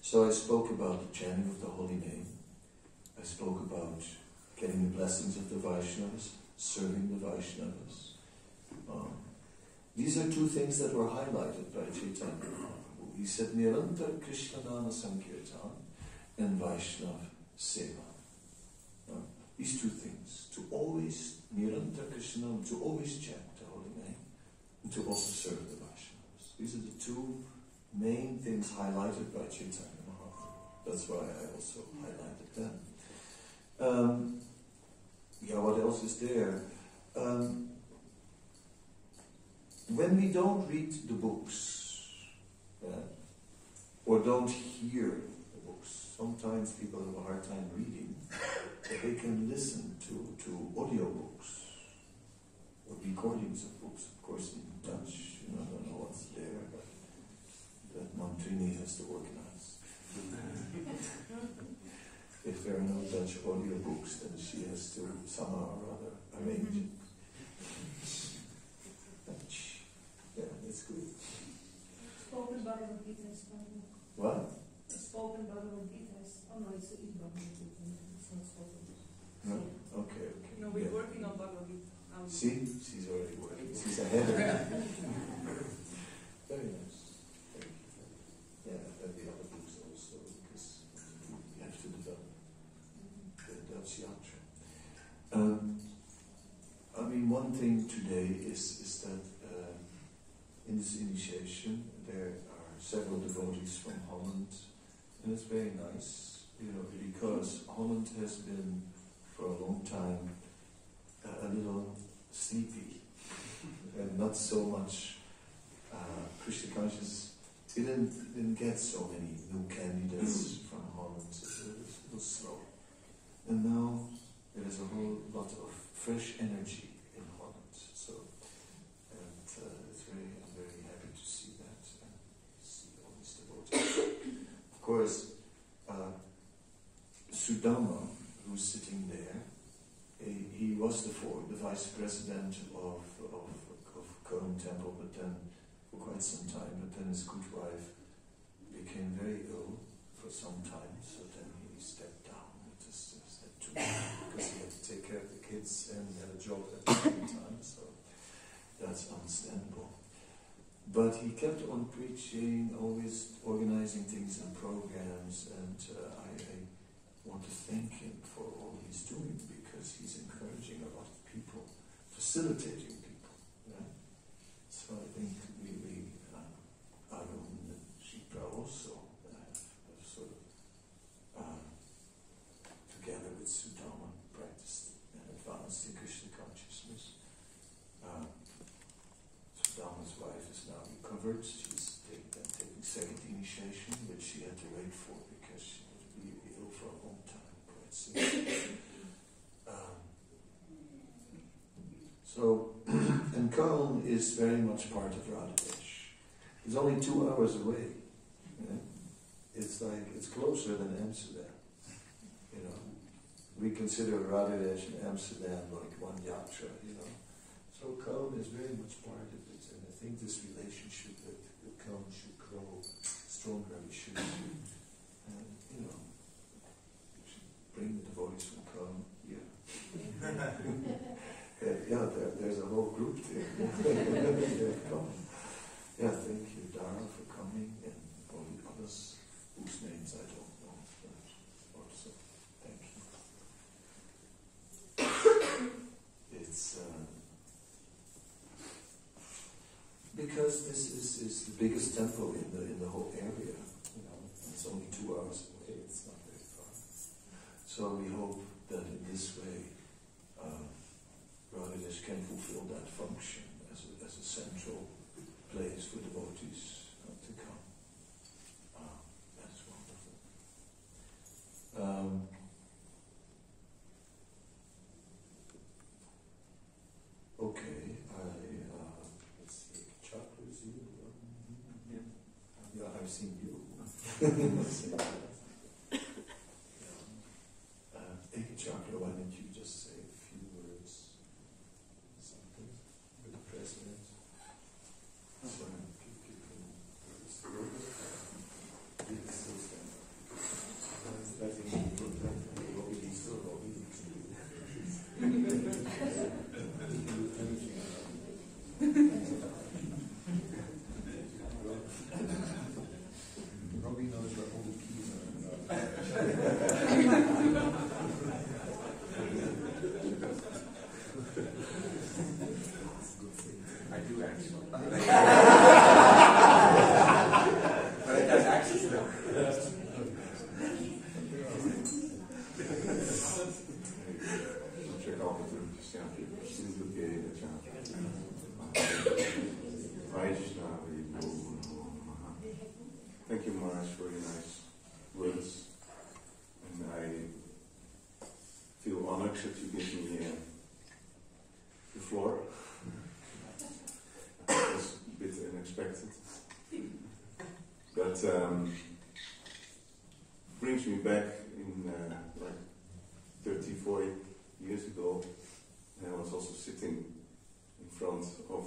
Speaker 1: So I spoke about the chanting of the holy name. I spoke about getting the blessings of the Vaishnavas, serving the Vaishnavas. These are two things that were highlighted by Chaitanya Mahaprabhu. He said, Nirantara Krishna Nama Sankirtan and Vaishnav Seva. These two things, to always, Nirantara Krishna Nama, to always chant the holy name, and to also serve the Vaishnavas. These are the two main things highlighted by Chaitanya Mahaprabhu. That's why I also highlighted them. What else is there? When we don't read the books, or don't hear the books, sometimes people have a hard time reading, but they can listen to audiobooks or recordings of books. Of course, in Dutch, I don't know what's there, but that Mantrini has to organize. If there are no Dutch audiobooks, then she has to somehow or other arrange it. Dutch. Yeah, that's good.
Speaker 2: Spoken Bhagavad Gita is spoken.
Speaker 1: What?
Speaker 2: Spoken Bhagavad Gita is... Oh no, it's e-Bhagavad Gita. It's not spoken.
Speaker 1: No? Okay.
Speaker 2: No, we're working on Bhagavad Gita.
Speaker 1: See? She's already working. She's ahead of me. Very nice. Yeah, and the other books also, because you have to develop the Dutch Yatra. One thing today is that in this initiation there are several devotees from Holland, and it's very nice, because Holland has been for a long time a little sleepy and not so much Krishna conscious. It didn't get so many new candidates from Holland. It was a little slow. And now there is a whole lot of fresh energy in Holland. So, I'm very happy to see that and see all these devotees. Of course, Sudama, who's sitting there, he was the vice president of Cone Temple, but then for quite some time, but then his good wife became very ill for some time, so then he stepped down. Just stepped too much because he had to take care of the kids and he had a job at the same time, so that's understandable. But he kept on preaching, always organizing things and programs, and I want to thank him for all he's doing, because he's encouraging a lot of people, facilitating people. Right? So I think we Arun and Shipra also have sort of, together with Sudama, practiced and advanced in Krishna consciousness. Sudama's wife is now recovered. She's taking second initiation, which she had to wait for because she was really ill for a long time, quite sick. And Cologne is very much part of Radhadesh. It's only 2 hours away. It's closer than Amsterdam. We consider Radhadesh and Amsterdam like one yatra. So Cologne is very much part of it, and I think this relationship that Cologne should grow stronger. We should, bring the devotees from Cologne here. There's a whole group there. Thank you, Dara, for coming, and all the others whose names I don't know. Also, thank you. It's because this is the biggest temple in the whole area. It's only 2 hours away. It's not very far. So we hope that in this way, Radhadesh can fulfill that function as a central place for devotees to come. That's wonderful. Okay, let's see, Chakra is you? Yeah, I've seen you. Chakra, why don't you just say
Speaker 3: I do actually. But it has access to them.
Speaker 1: Check out the Thank you, Maharaj, for your nice words. And I feel honored that you give me the floor. That was a bit unexpected. But brings me back in like 30, 40 years ago. And I was also sitting in front of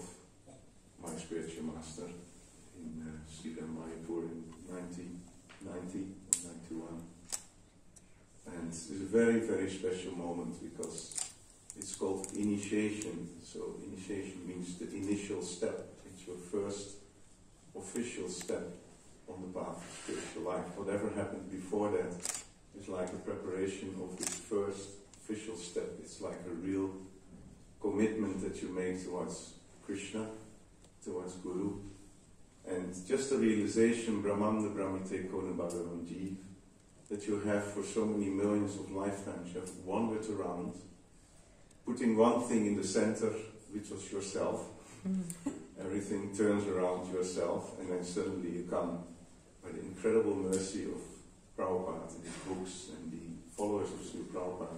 Speaker 1: my spiritual master in Sri Mayapur in 1990 and 91. And it's a very, very special moment because it's called initiation. So initiation means the initial step. It's your first official step on the path of spiritual life. Whatever happened before that is like a preparation of this first official step. It's like a real commitment that you make towards Krishna, towards Guru. And just a realization, Brahman, the Brahmite Kona Bhagavan Jeev, that you have for so many millions of lifetimes, you have wandered around, putting one thing in the center, which was yourself. Everything turns around yourself, and then suddenly you come, by the incredible mercy of Prabhupada and his books and the followers of Sri Prabhupada,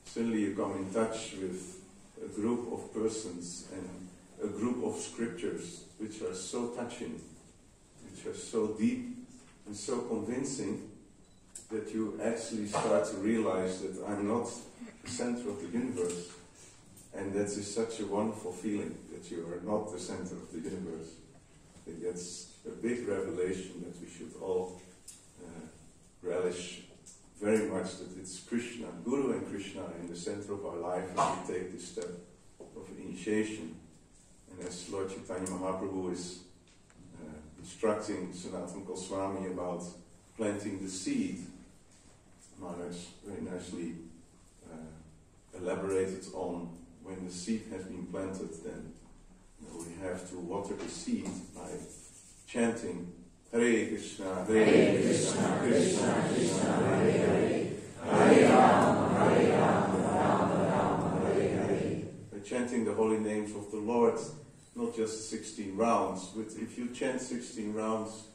Speaker 1: suddenly you come in touch with a group of persons and a group of scriptures which are so touching, which are so deep and so convincing that you actually start to realize that I'm not the center of the universe. And that is such a wonderful feeling, that you are not the center of the universe. I think that's a big revelation that we should all relish very much, that it's Krishna, Guru and Krishna in the center of our life as we take this step of initiation. And as Lord Chaitanya Mahaprabhu is instructing Sanatana Goswami about planting the seed, Maharaj very nicely elaborated on when the seed has been planted, then we have to water the seed by chanting Hare Krishna, Hare Krishna, Krishna Krishna, Hare Hare, Hare Rama, Hare Rama, Rama Rama, Hare Hare. By chanting the holy names of the Lord, not just 16 rounds, but if you chant 16 rounds,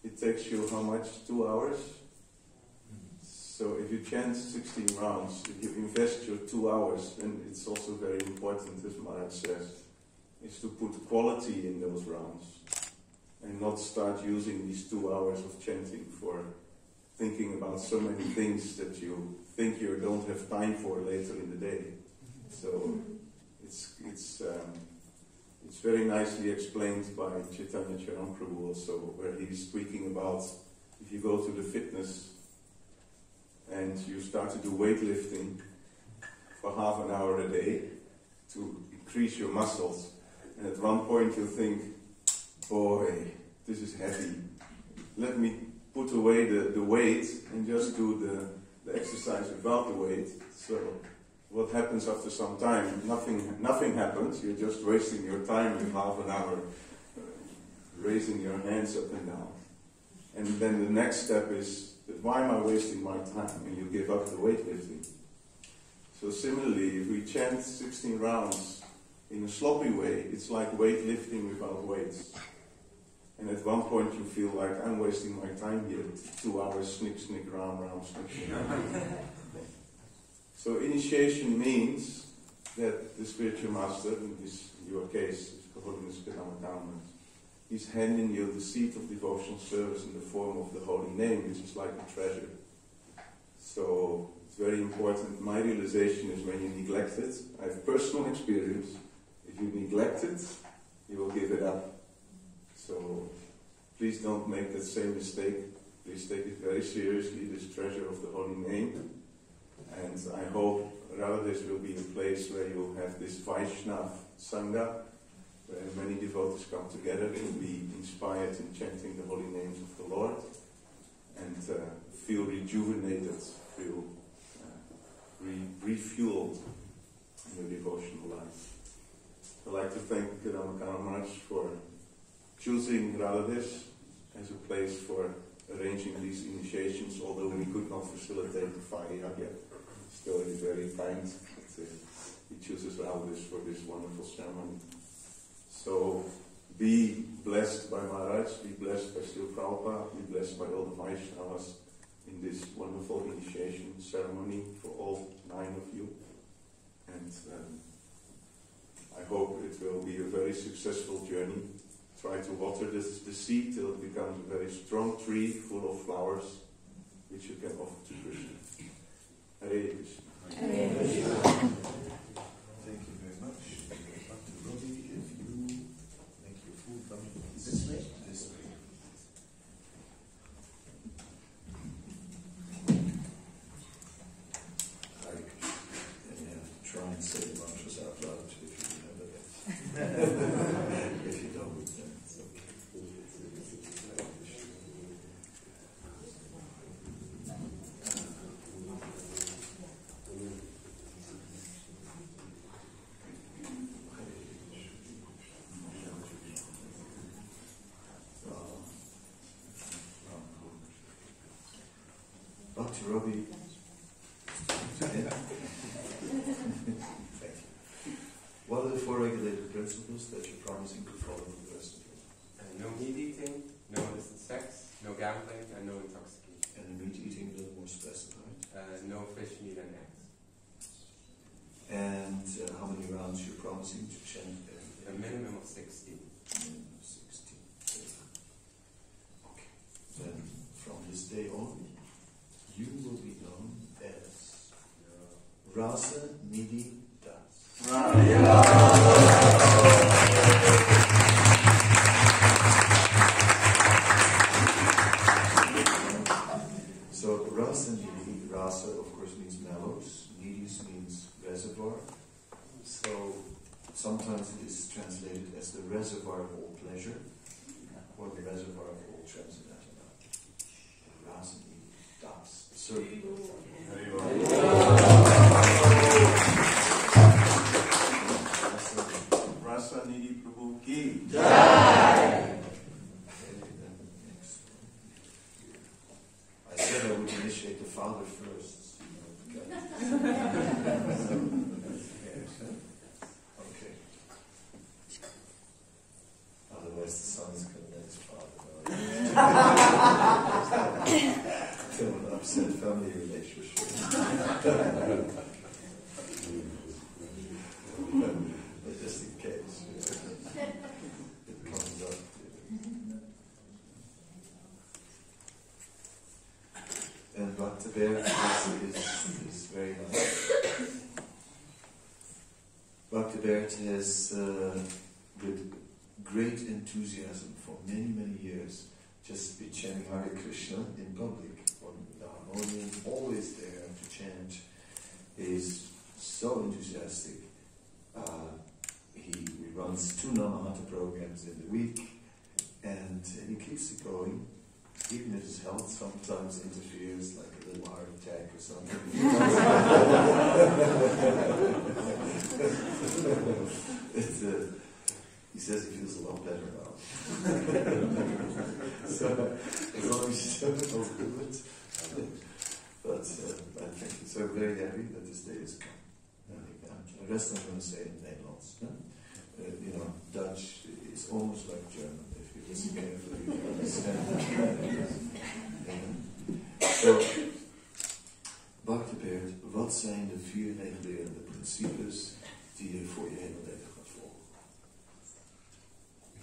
Speaker 1: it takes you how much? 2 hours? So if you chant 16 rounds, if you invest your 2 hours, then it's also very important, as Maharaj says, is to put quality in those rounds and not start using these 2 hours of chanting for thinking about so many things that you think you don't have time for later in the day. So it's very nicely explained by Chaitanya Charan Prabhu also, where he's speaking about if you go to the fitness and you start to do weightlifting for half an hour a day to increase your muscles, and at one point you think, boy, this is heavy. Let me put away the weight and just do the exercise without the weight. So what happens after some time? Nothing happens. You're just wasting your time with half an hour raising your hands up and down. And then the next step is, why am I wasting my time? And you give up the weightlifting. So similarly, if we chant 16 rounds in a sloppy way, it's like weightlifting without weights. And at one point you feel like, I'm wasting my time here. 2 hours, snick, snick, round, snick, snick. So initiation means that the spiritual master, in your case, Holiness Kadamba Kanana, he's handing you the seed of devotional service in the form of the holy name, which is like a treasure. So it's very important. My realization is when you neglect it, I have personal experience, if you neglect it, you will give it up. So please don't make that same mistake. Please take it very seriously, this treasure of the holy name. And I hope Radhadesh will be a place where you'll have this Vaishnav Sangha, where many devotees come together to be inspired in chanting the holy names of the Lord and feel rejuvenated, feel refueled in your devotional life.
Speaker 4: I'd like to thank Kadamba Kanana Maharaj for choosing Radhadesh as a place for arranging these initiations, although we could not facilitate the fire yet. Still, it is very kind that he chooses Radhadesh for this wonderful ceremony. So, be blessed by Maharaj, be blessed by Srila Prabhupada, be blessed by all the Vaishnavas in this wonderful initiation ceremony for all 9 of you. And I hope it will be a very successful journey. Try to water the seed till it becomes a very strong tree full of flowers, which you can offer to Krishna. Hare Krishna.
Speaker 1: Hare Krishna. Thank you very much. Dr. Robbie, if you make your food come this way. This way. Hare Krishna. And you have to try and say the mantras out loud if you remember that. If you don't, then it's okay. Hare Krishna. Bhakti Robbie. Thank you. What are the 4 regulated principles that you're promising to follow for the rest of your life?
Speaker 3: No meat eating, no illicit sex, no gambling, and no intoxication.
Speaker 1: And the meat eating a little more specified.
Speaker 3: No fish, meat, and eggs.
Speaker 1: And how many rounds you're promising to chant every day?
Speaker 3: A minimum of 60.
Speaker 1: Minimum of 60. Okay. Then from this day on, you will be known as Rasa Nidhi Das. So Rasa Nidhi, Rasa of course means mellows, Nidhis means reservoir. So sometimes it is translated as the reservoir of all pleasure, or the reservoir of all transcendental knowledge. Rasa Nidhi Das. So
Speaker 4: Rasa Nidhi Prabhu Ki.
Speaker 1: I said I would initiate the father first. Okay. Otherwise the son is going to let his father know. Till an upset family relationship. But just in case. It comes up. And Bhakti-Bear is very nice. Bhakti-Bear has, with great enthusiasm for many, many years, just been chanting Hare Krishna in public. On the harmonium, always there to chant. Is so enthusiastic. He runs 2 Namahata programs in the week, and he keeps it going. Even if his health sometimes interferes, like a little heart attack or something. He says he feels a lot better now. So, as long as you don't overdo it. But I think so very happy that this day has come. The rest I'm going to say in Nederlands. Dutch is almost like German. If you listen carefully, you understand. So, Bhakti-Bear, wat zijn de 4 regulerende principes die je voor je hele leven gaat volgen?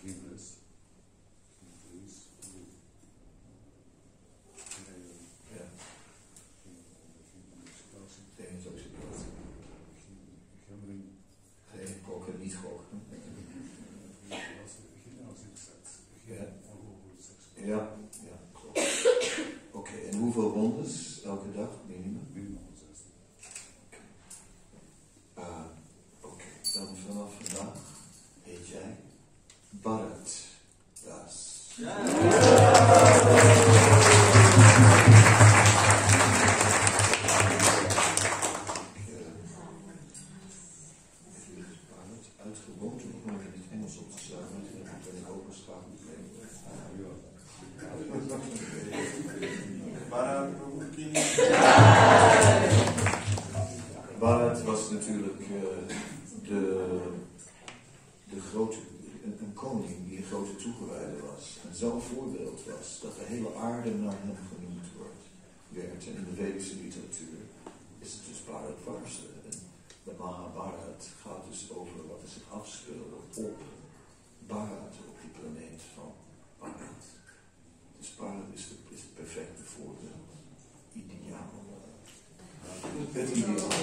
Speaker 5: Geen rust.
Speaker 1: Ja. Geen intoxicatie. Geen gokken, niet gokken. Ja, klopt. Oké, en hoeveel rondes elke dag, minimum?
Speaker 5: Minimum 6.
Speaker 1: Engels op te staan, maar dan ben ik ook een straat niet mee. Bharat was natuurlijk de grote, een koning die een grote toegewijde was. En zo'n voorbeeld was dat de hele aarde naar hem genoemd werd. En in de Vedische literatuur is het dus Bharatvarsa. En de Mahabharat gaat dus over wat er zich afspeelde op Bharat, op die planeet van Bharat. Dus Bharat is het perfecte voorbeeld. Ideaal. Het ideaal.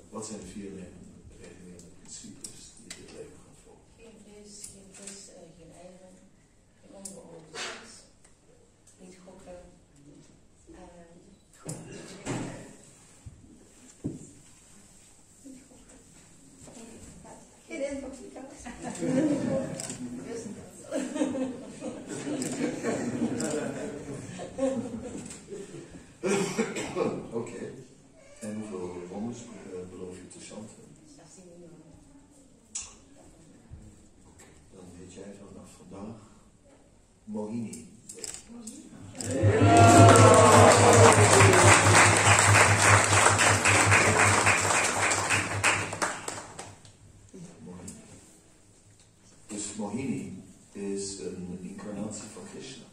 Speaker 1: Wat zijn de 4 regulerende principes die je het leven gaat volgen?
Speaker 5: Geen vrees, geen eigen, geen onbeoordeeld seks, niet gokken, geen intoxicatie.
Speaker 1: Oké. En hoeveel rondes beloof je te chanten?
Speaker 5: 16 miljoen.
Speaker 1: Oké, dan weet jij vanaf vandaag Mohini. Dus Mohini is een incarnatie van Krishna.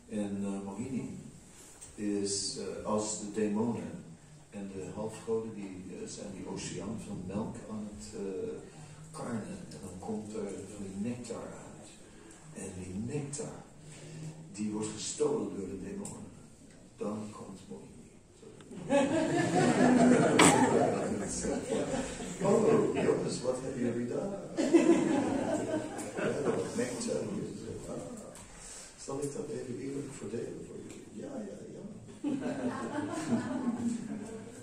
Speaker 1: En Mohini is als de demonen en de halfgoden die zijn die oceaan van melk aan het karnen. En dan komt er van die nectar uit. En die nectar, die wordt gestolen door de demonen. Dan komt Mohini. Oh, jongens, wat hebben jullie daar? Nectar. Zal ik dat even eerlijk verdelen voor jullie? Ja.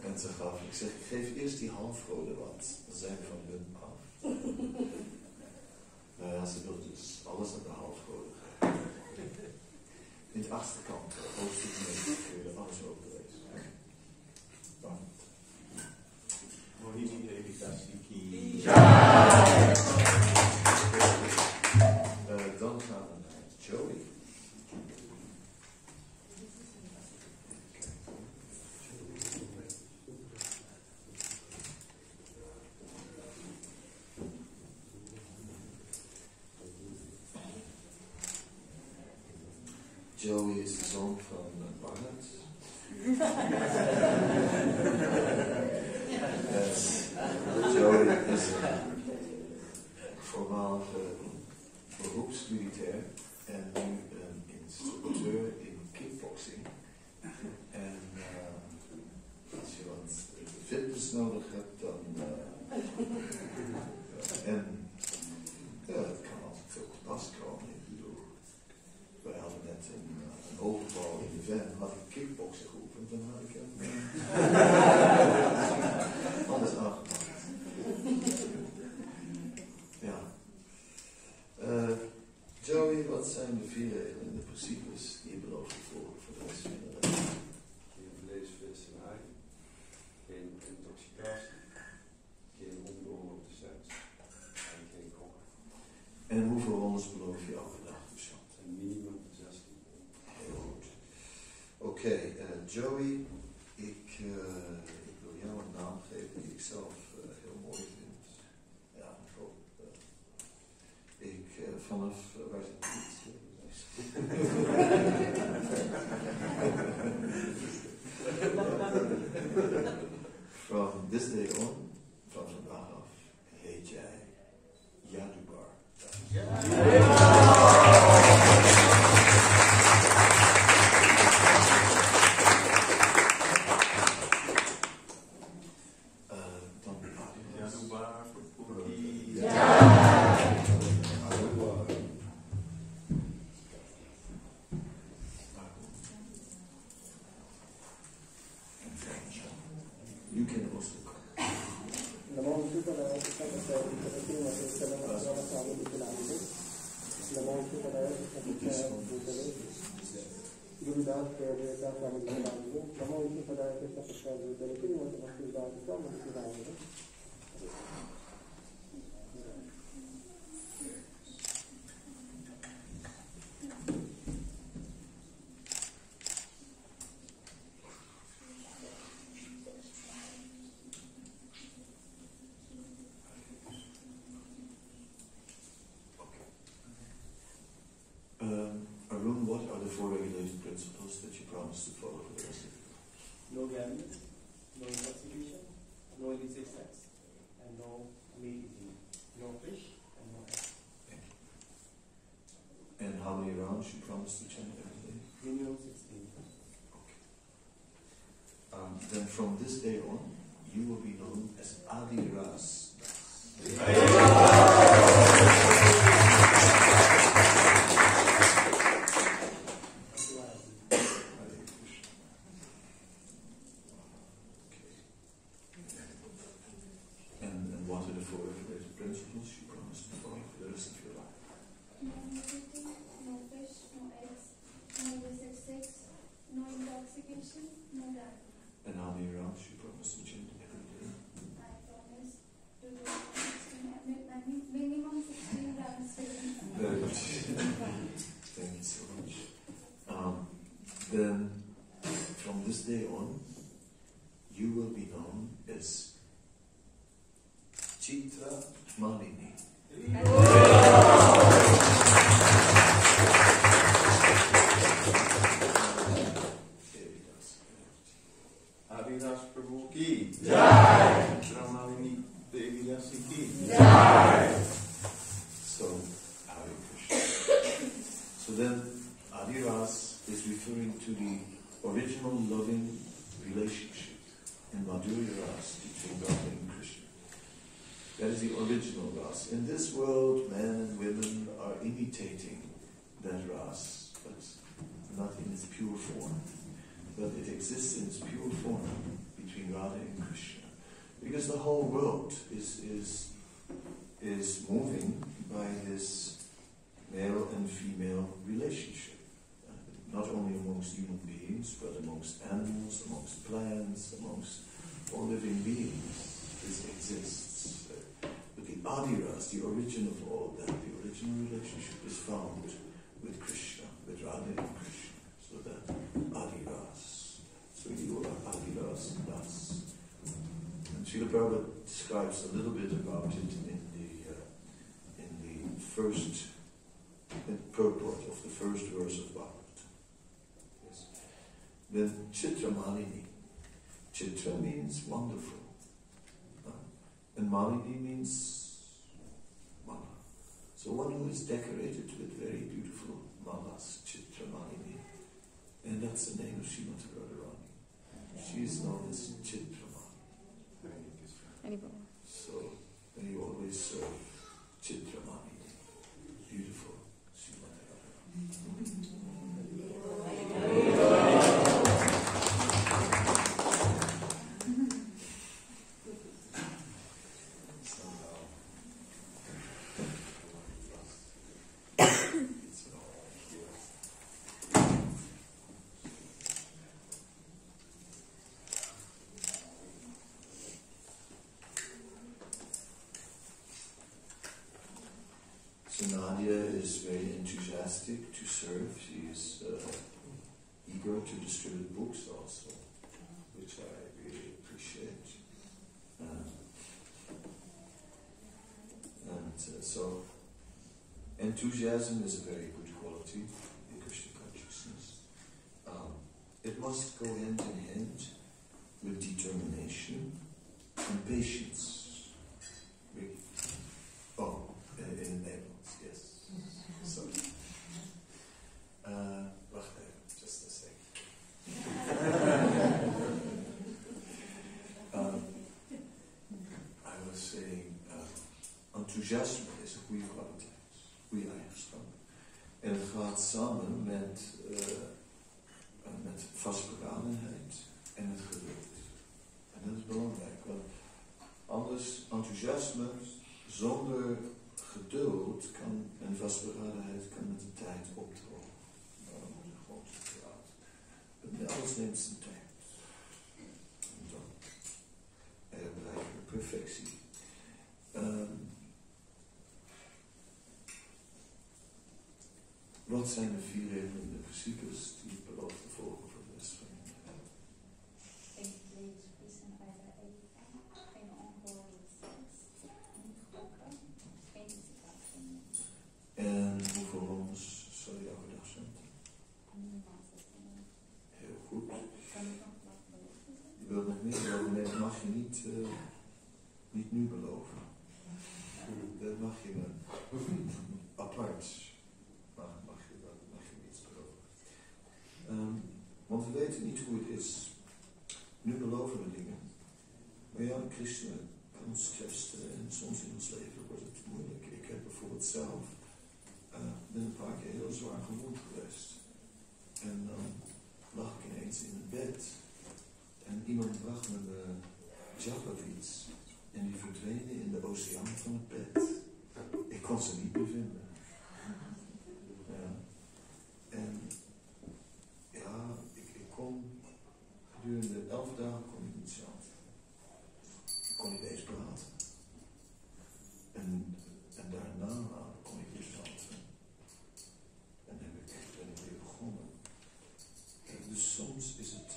Speaker 1: En ze gaf, ik zeg, geef eerst die halfgoden wat, dan zijn we van hun af. Ja, ze wilde dus alles aan de halfgoden geven. In het achterkant, hoofdstuk 9, kun je er alles over lezen.
Speaker 4: Mohini meditatie.
Speaker 1: Dan gaan we naar Joey. Joey is de zoon van Bharat. Joey is een voormalige beroepsmilitair en nu een instructeur in kickboxing. En als je wat fitness nodig hebt, dan dat kan altijd veel te pas komen. Ik bedoel, wij hadden net een overval in de van, had ik kickboksen geoefend, dan had ik hem alles aangepakt. Ja. Joey, wat zijn de 4 regelende principes die je belooft te volgen voor de rest van je leven?
Speaker 6: Geen vleesvisserij, geen intoxicatie, geen onbeoordeelde seks en geen koken.
Speaker 1: En hoeveel rondes beloof je elke dag te chanten?
Speaker 6: Een minimum 16.
Speaker 1: Heel goed. Oké, Joey Ik wil jou een naam geven die ik zelf heel mooi vind. Ja, gewoon. Vanaf waar zit het? From this day on, van vandaag af, heet jij Yadubar.
Speaker 4: Yadubar voor Purki.
Speaker 1: You can also come.
Speaker 7: Namo Padaya Krishna Kanana Swami Radhadesh. Namo Padaya Krishna Radhadesh. Gurudas Prayodhya Swami Radhadesh. Namo Padaya Krishna Radhadesh. Namo Swami Radhadesh.
Speaker 1: Arun, what are the 4 regulated principles that you promise to follow for the rest of your life?
Speaker 7: No gambling, no intoxication, no illicit sex, and no meat eating, no fish, and no eggs.
Speaker 1: Thank you. And how many rounds you promise to chant every day?
Speaker 7: Minimum 16.
Speaker 1: Okay. Then from this day on, you will be known as Adi Ras. And what are the 4 regulated principles you promise to follow for the rest of your life?
Speaker 8: No nicotine, no fish, no eggs, no illicit sex, no intoxication, no gambling.
Speaker 1: And how many rounds you promise to chant every day?
Speaker 8: I promise to do minimum 16 rounds daily.
Speaker 1: Very good. Thank you so much. Then, from this day on, you will be known as Chitra Malini.
Speaker 4: Adidas Prabhu ki. Ramalini Devi Dasi ki.
Speaker 1: So, Hare Krishna. So then, Adiras is referring to the original loving relationship in Madhurya Ras between God and Krishna. That is the original Ras. In this world, men and women are imitating that Ras, but not in its pure form. But it exists in its pure form between Radha and Krishna. Because the whole world is moving by this male and female relationship. Not only amongst human beings, but amongst animals, amongst plants, amongst all living beings. This exists. But the Adiras, the origin of all that, the original relationship is found with Krishna, with Radha and Krishna. So that Adiras. So you are Adiras Das. And Srila Prabhupada describes a little bit about it in the first purport of the first verse of Bhagavad. Yes. Then Chitra Malini. Chitra means wonderful. And Malini means mala. So one who is decorated with very beautiful malas, Chitra Malini. And that's the name of Srimati Radharani. She is known as Chitra Malini. So, and you always serve Chitra Malini. Beautiful Srimati Radharani. So Nadia is very enthusiastic to serve. She is eager to distribute books also, which enthusiasm is a very good quality in Krishna consciousness. It must go hand in hand with determination and patience. In Nederlands, yes. Sorry. Wacht even, just a sec. I was saying, enthousiasme is een goede kwaliteit, goede eigenschap. En het gaat samen met vastberadenheid en het geduld. En dat is belangrijk, want anders enthousiasme zonder geduld en vastberadenheid kan met de tijd opdrogen. Dan moet je gewoon zo praten. Alles neemt zijn tijd. En dan bereiken we perfectie. Wat zijn de 4 regelende principes die ik beloof te volgen voor de rest van je leven?
Speaker 8: Geen vlees, vis en eieren eten, geen ongehoorde seks, niet roken, geen visitatie.
Speaker 1: En hoeveel rondes zal je elke dag zwemmen? Heel goed.
Speaker 8: Kan ik nog wat beloven?
Speaker 1: Je wilt nog meer beloven, nee, dat mag je niet nu beloven. Dat mag je apart. Mag je iets beloven. Want we weten niet hoe het is. Nu beloven we dingen. Maar ja, Krishna kan ons testen en soms in ons leven wordt het moeilijk. Ik heb bijvoorbeeld zelf ben een paar keer heel zwaar gewond geweest. En dan lag ik ineens in het bed. En iemand bracht me de japa-fiets. En die verdwenen in de oceaan van het bed. Ik kon ze niet meer vinden. Ja. En ja, ik kon gedurende 11 dagen kon ik niet zelf. Ik kon niet eens praten. En daarna kon ik weer praten. En ben ik weer begonnen. Dus soms is het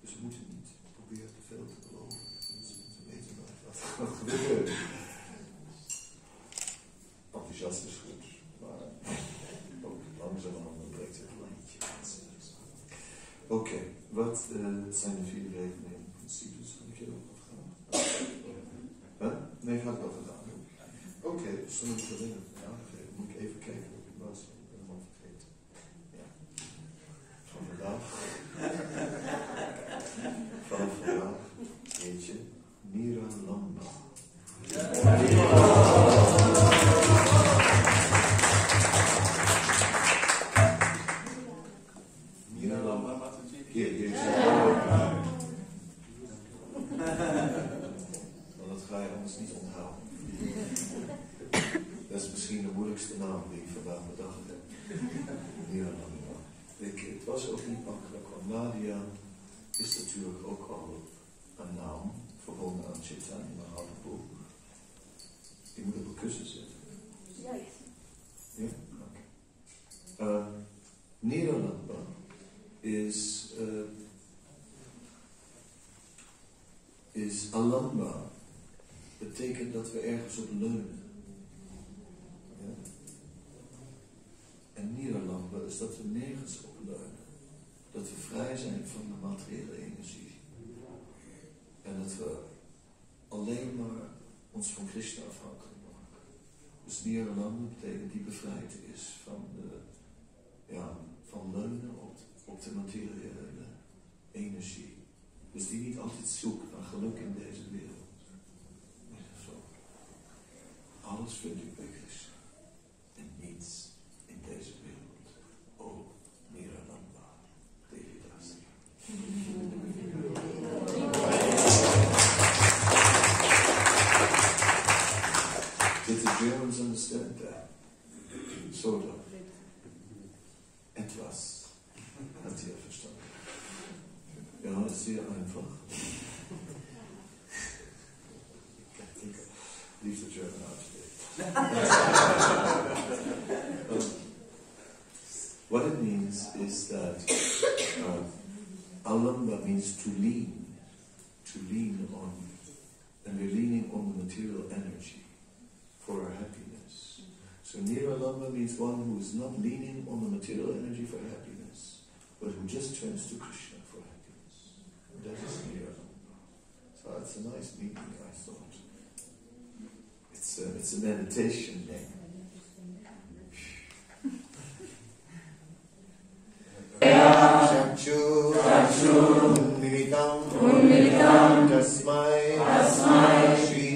Speaker 1: dus we moeten niet proberen te veel te beloven. We weten nooit wat er gebeurt. Enthousiast is goed, maar ook langzamerhand breekt het lijntje. Oké, wat zijn de 4 regelingen en principes? Had ik hier ook wat gedaan? Nee, ik had het wel gedaan. Oké, zullen we het alleen aangeven? Moet ik even kijken hoe het was, want ik ben hem al vergeten. Ja. Van vandaag. Weet je, Mira Lamba. Mira Lamba, wat is het? Hier is het. Want dat ga je anders niet onthouden. Dat is misschien de moeilijkste naam die ik vandaag bedacht heb. Mira Lamba. Het was ook niet makkelijk, want Nadia is natuurlijk ook al een naam verbonden aan Chaitanya Mahaprabhu. Die moet op een kussen zitten.
Speaker 8: Ja.
Speaker 1: Ja? Oké. Niralamba is alamba. Betekent dat we ergens op leunen. Ja? En Niralamba is dat we nergens op leunen. Dat we vrij zijn van de materiële energie. En dat we alleen maar ons van Krishna afhankelijk maken. Dus Niralamba betekent die bevrijd is van leunen op de materiële energie. Dus die niet altijd zoekt naar geluk in deze wereld. Zo. Alles vind ik bij Krishna. En niets in deze wereld. Oh, Niralamba. Devotees. Did the Germans understand that? Sort of. Etwas. Hat sie ja verstanden. Ja, ist sehr einfach. Leave the German out today. What it means is that alamba means to lean on, and we're leaning on the material energy for our happiness. So Niralamba means one who is not leaning on the material energy for happiness, but who just turns to Krishna for happiness. That is Niralamba. So it's a nice meaning, I thought. It's a meditation name. Chakshu Unmilitam Tasmai Shri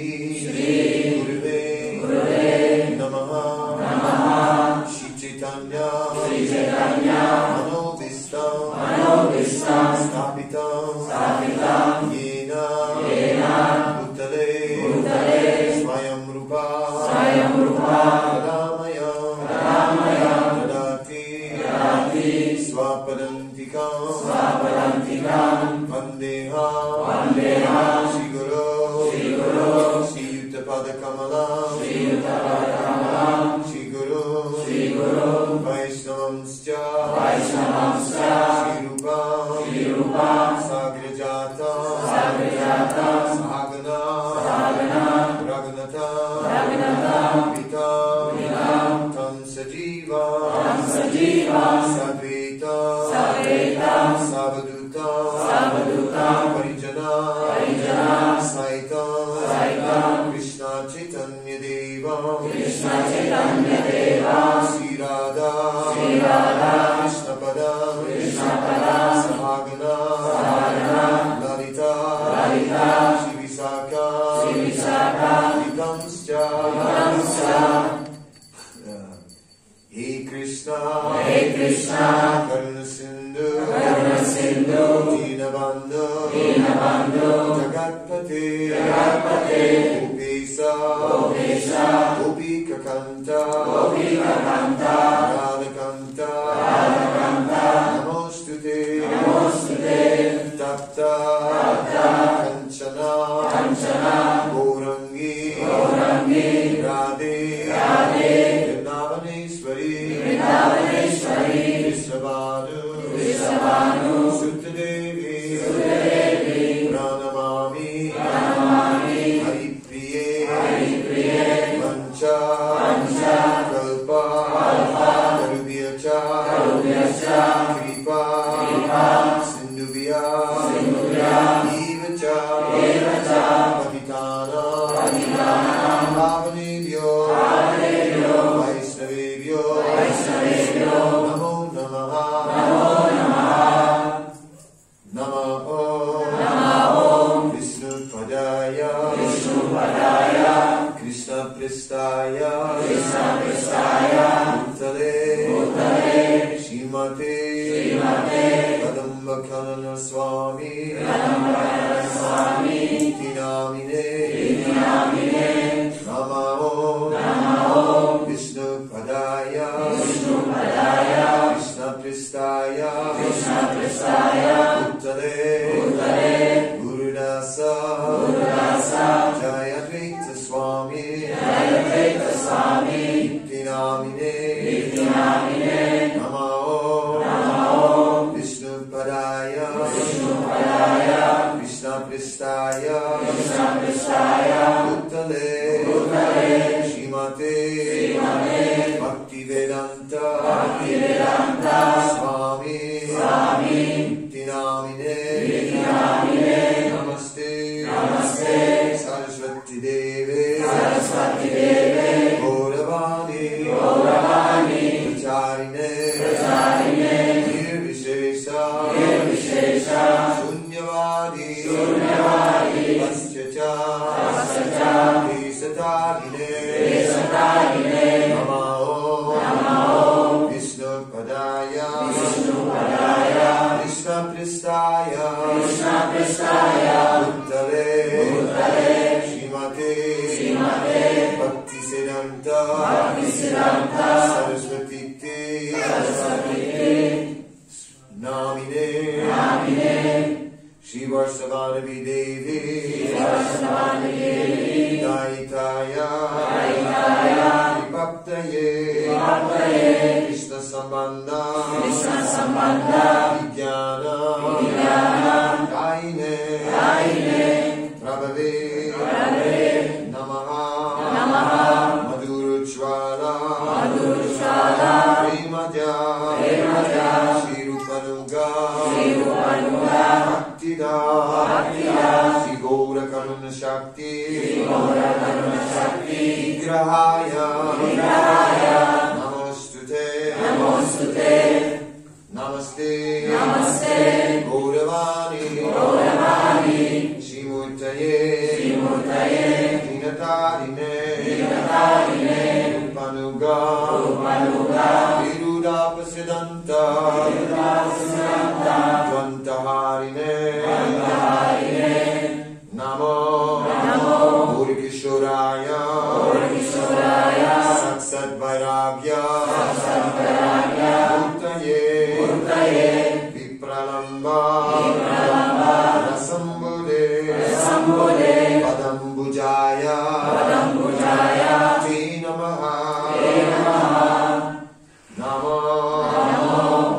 Speaker 1: Gurave Namaha Shri Chaitanya Manobhistam Sthapitam Yena Bhutale Swayam Rupa Radhamayam Radhati Swapadantikam Vandeham Shri Guru Shri Yuttapadakamalam Shri Guru Vaishnavamscha Shri Rupam Sagrajatam Sahagana Raghunatam Vitam Tam Sajivam Sadvetam Savadutam Parijana Saitam Krishna Chaitanya Devam Sri Radha Krishna Padam Sahagana Lalita Shri Visakha Vitamscha He Krishna Karuna Sindhu Dinabandhu Jagatpate Gopesa Gopika Kanta Radhakanta Namostute Tapta Kanchana Gaurangi Radhe Vrindavaneshwari Vrishabhanu Suttadevi Pranamami Haripriye Mancha Kalpa Karubhyacha Kripa Sindhubhya Evacha Patitana Pavanebhyo Vaishnavebhyo Namo Namaha Namo Vishnu Padaya Krishna Pristaya Uttale Shrimate Kadamba Kanana Swami Tinamine Namo Vishnu Padaya Krishna Pristaya Uttale Gurudasa Jayadvaita Swami Tinamine Namo Vishnu Padaya Krishna Pristaya Uttale Shrimate Bhaktivedanta Swami Tinamine Namaste Saraswati Deve Gauravani Pracharine Nirvishesha Shunyavadi Vaschacha Desatadine Namo Vishnu Padaya Krishna Pristaya Uttale Shrimate Bhaktisiddhanta Saraswati Namine Shri Varsavanavi Devi Daitaya Vipaptaye Krishna Sambandha Vijnana Daine Prabhave Namaha Madhuruchvala Bhaktida Sri Gaura Karuna Shakti Vigrahaya Namostute Namaste Gauravani Shimurtaye Dinatarine Rupanuga Virudapasidanta Dvantaharine Namo Urkishoraya Satsat Vairagya Murtaye Vipralamba Rasambude Padambujaya Te Namaha Namo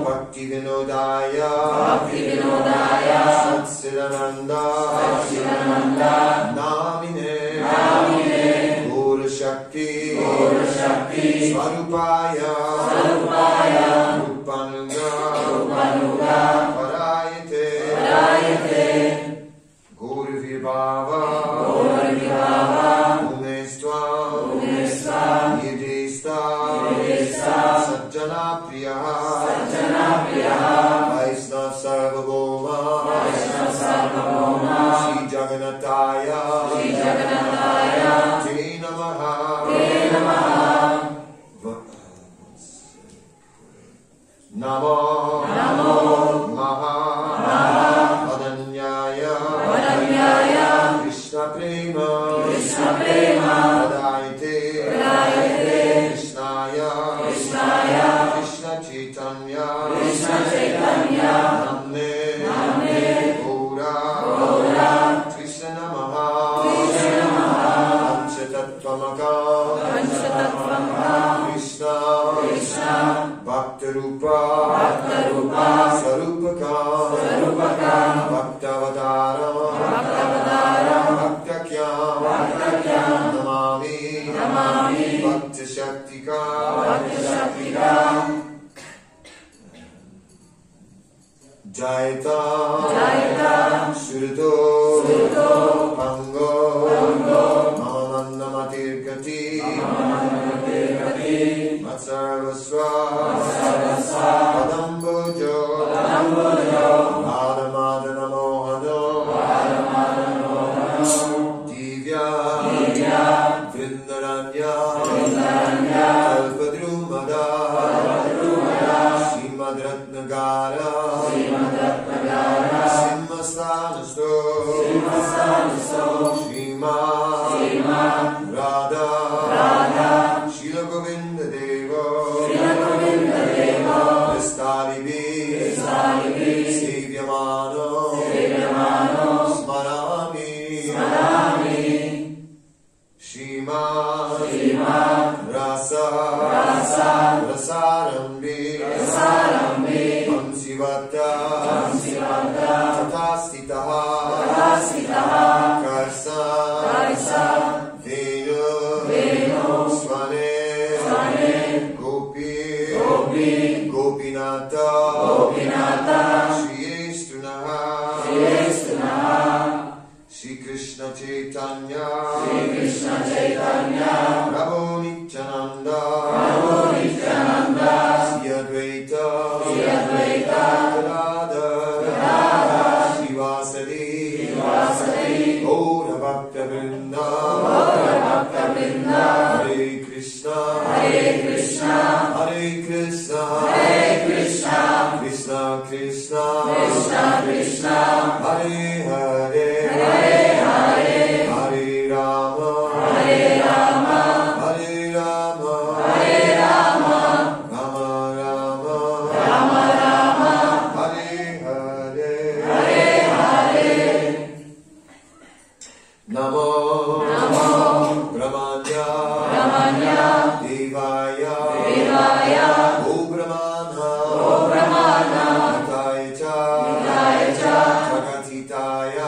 Speaker 1: Bhakti Vinodaya Satsidananda Namine Gaura Shakti Swarupaya Rupanuga Parayate Gaura Vibhava Umestva Yidista Sajjana Priya Vaisnav Sarvabhoma Shri Jagannathaya Te Namaha Namo Maha Vadanyaya Krishna Prema Vadayate Krishnaya Krishna Chaitanya Namne Gaura Krishna Namaha Panchatatvamaka Krishna Bhaktarupa Sarupaka Bhaktavadara Bhaktakyam Namami Bhaktashaktika Jayata Surito Pango Mamanandamatirkati Matsarvasva Padambujo Adamadana Mohano Divya Vrindaranya Kalpadrumada Srimad Ratnagara Simhastanasto Srimad Radha Shila Govinda Deva Vistalibi Sevyamano Smarami Srimad Rasa Rasarambi Amsivata Tatastitaha Karsa Venu Svane Gopi Gopinata Shriyestunaha Shri Krishna Chaitanya Prabhu Nityananda Shri Advaita Gadadhar Srivasadi Gaura Bhakta Vrinda Hare Krishna Hare Krishna Krishna Krishna Hare Hare Hare Rama Hare Rama Rama Rama Hare Hare Namo Brahmanya Devaya O Brahmana Nikaya Jagatitaya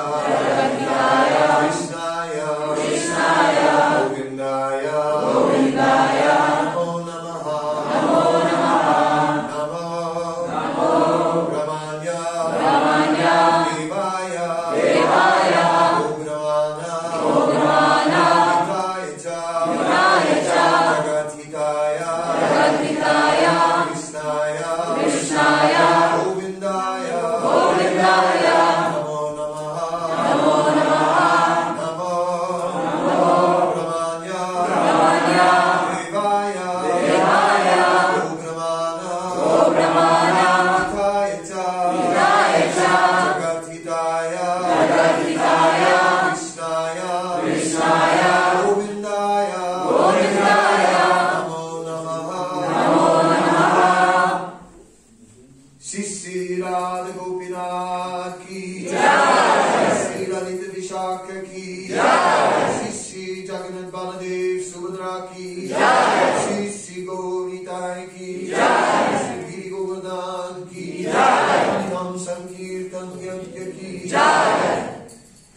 Speaker 1: Kangyagya ki Jai,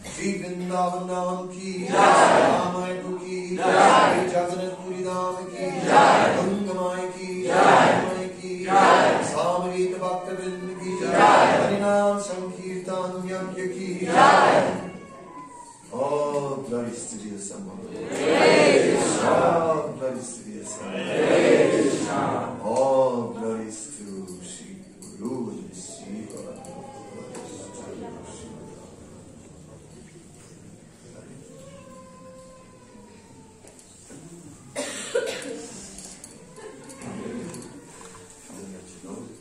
Speaker 1: Shri Vrindavan Dham ki Jai, Ramayapur ki Jai, Jagannath Puri Dham ki Jai, Gangamai ki Jai, Mai ki Jai, Samarita Bhaktavind ki Jai, Harinam Sankirtan Yagya ki Jai. Oh, glories to the Sama. Oh, glories to the Sama. Oh, glories to Shri Guru and Shiva.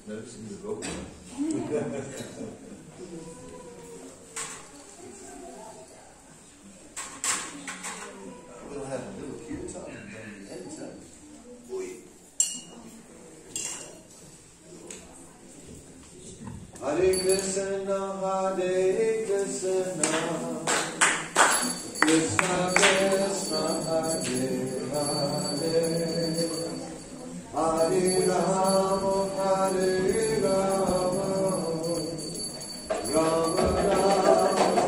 Speaker 1: Notice in the rope. We'll have a little kirtan and then the end time. Hare Krishna, Hare Krishna, Krishna Krishna, Hare Hare, Hare Rama, Hare Rama, Rama Rama,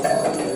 Speaker 1: Hare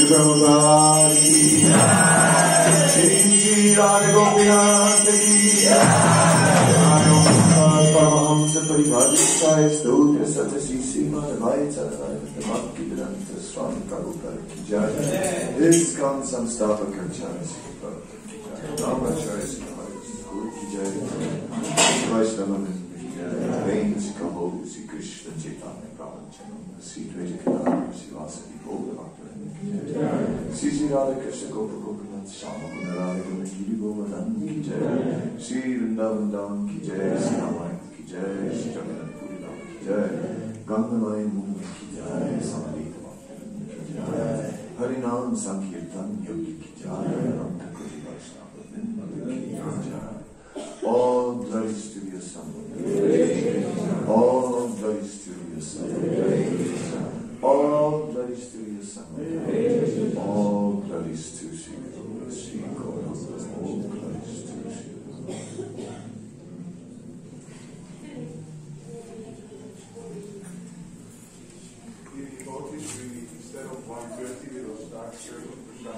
Speaker 1: Bhagavan ki jai. Shri Radha Gopinath ki jai. Paramahamsa Paribhadishaya Stotra Satasi Sima Vaita Bhakti Vedanta Swami Prabhupada ki jai. Iskon Samstapaka Jai Sri Prabhupada ki jai. Namacharya Sri Guru ki jai. Vaishnava ki jai. Veins Kambo Sri Krishna Chaitanya Prabhupada Sri Dvaita Kadamba Sri Vasadi Gopa Bhaktivinoda ki jai. Sri Sri Radha Krishna Gopa Gopinath Shama Gunarada Gunagiri Govardhan ki jai. Sri Vrindavan Dham ki jai. Sri Ramayana ki jai. Sri Jagannath Puri Dham ki jai. Gangamai Muni ki jai. Samadhita Bhaktivinoda ki jai. Harinam Sankirtan Yogi ki jai. Nanda Koti Vaishnava Vrinda ki jai. All glories to your Son. All glories to your Son. All glories to your Son. All glories to Sri Guru, Sri Gauranga. All glories to Sri Guru.
Speaker 4: Devotees, instead of 1:30, we will start serving the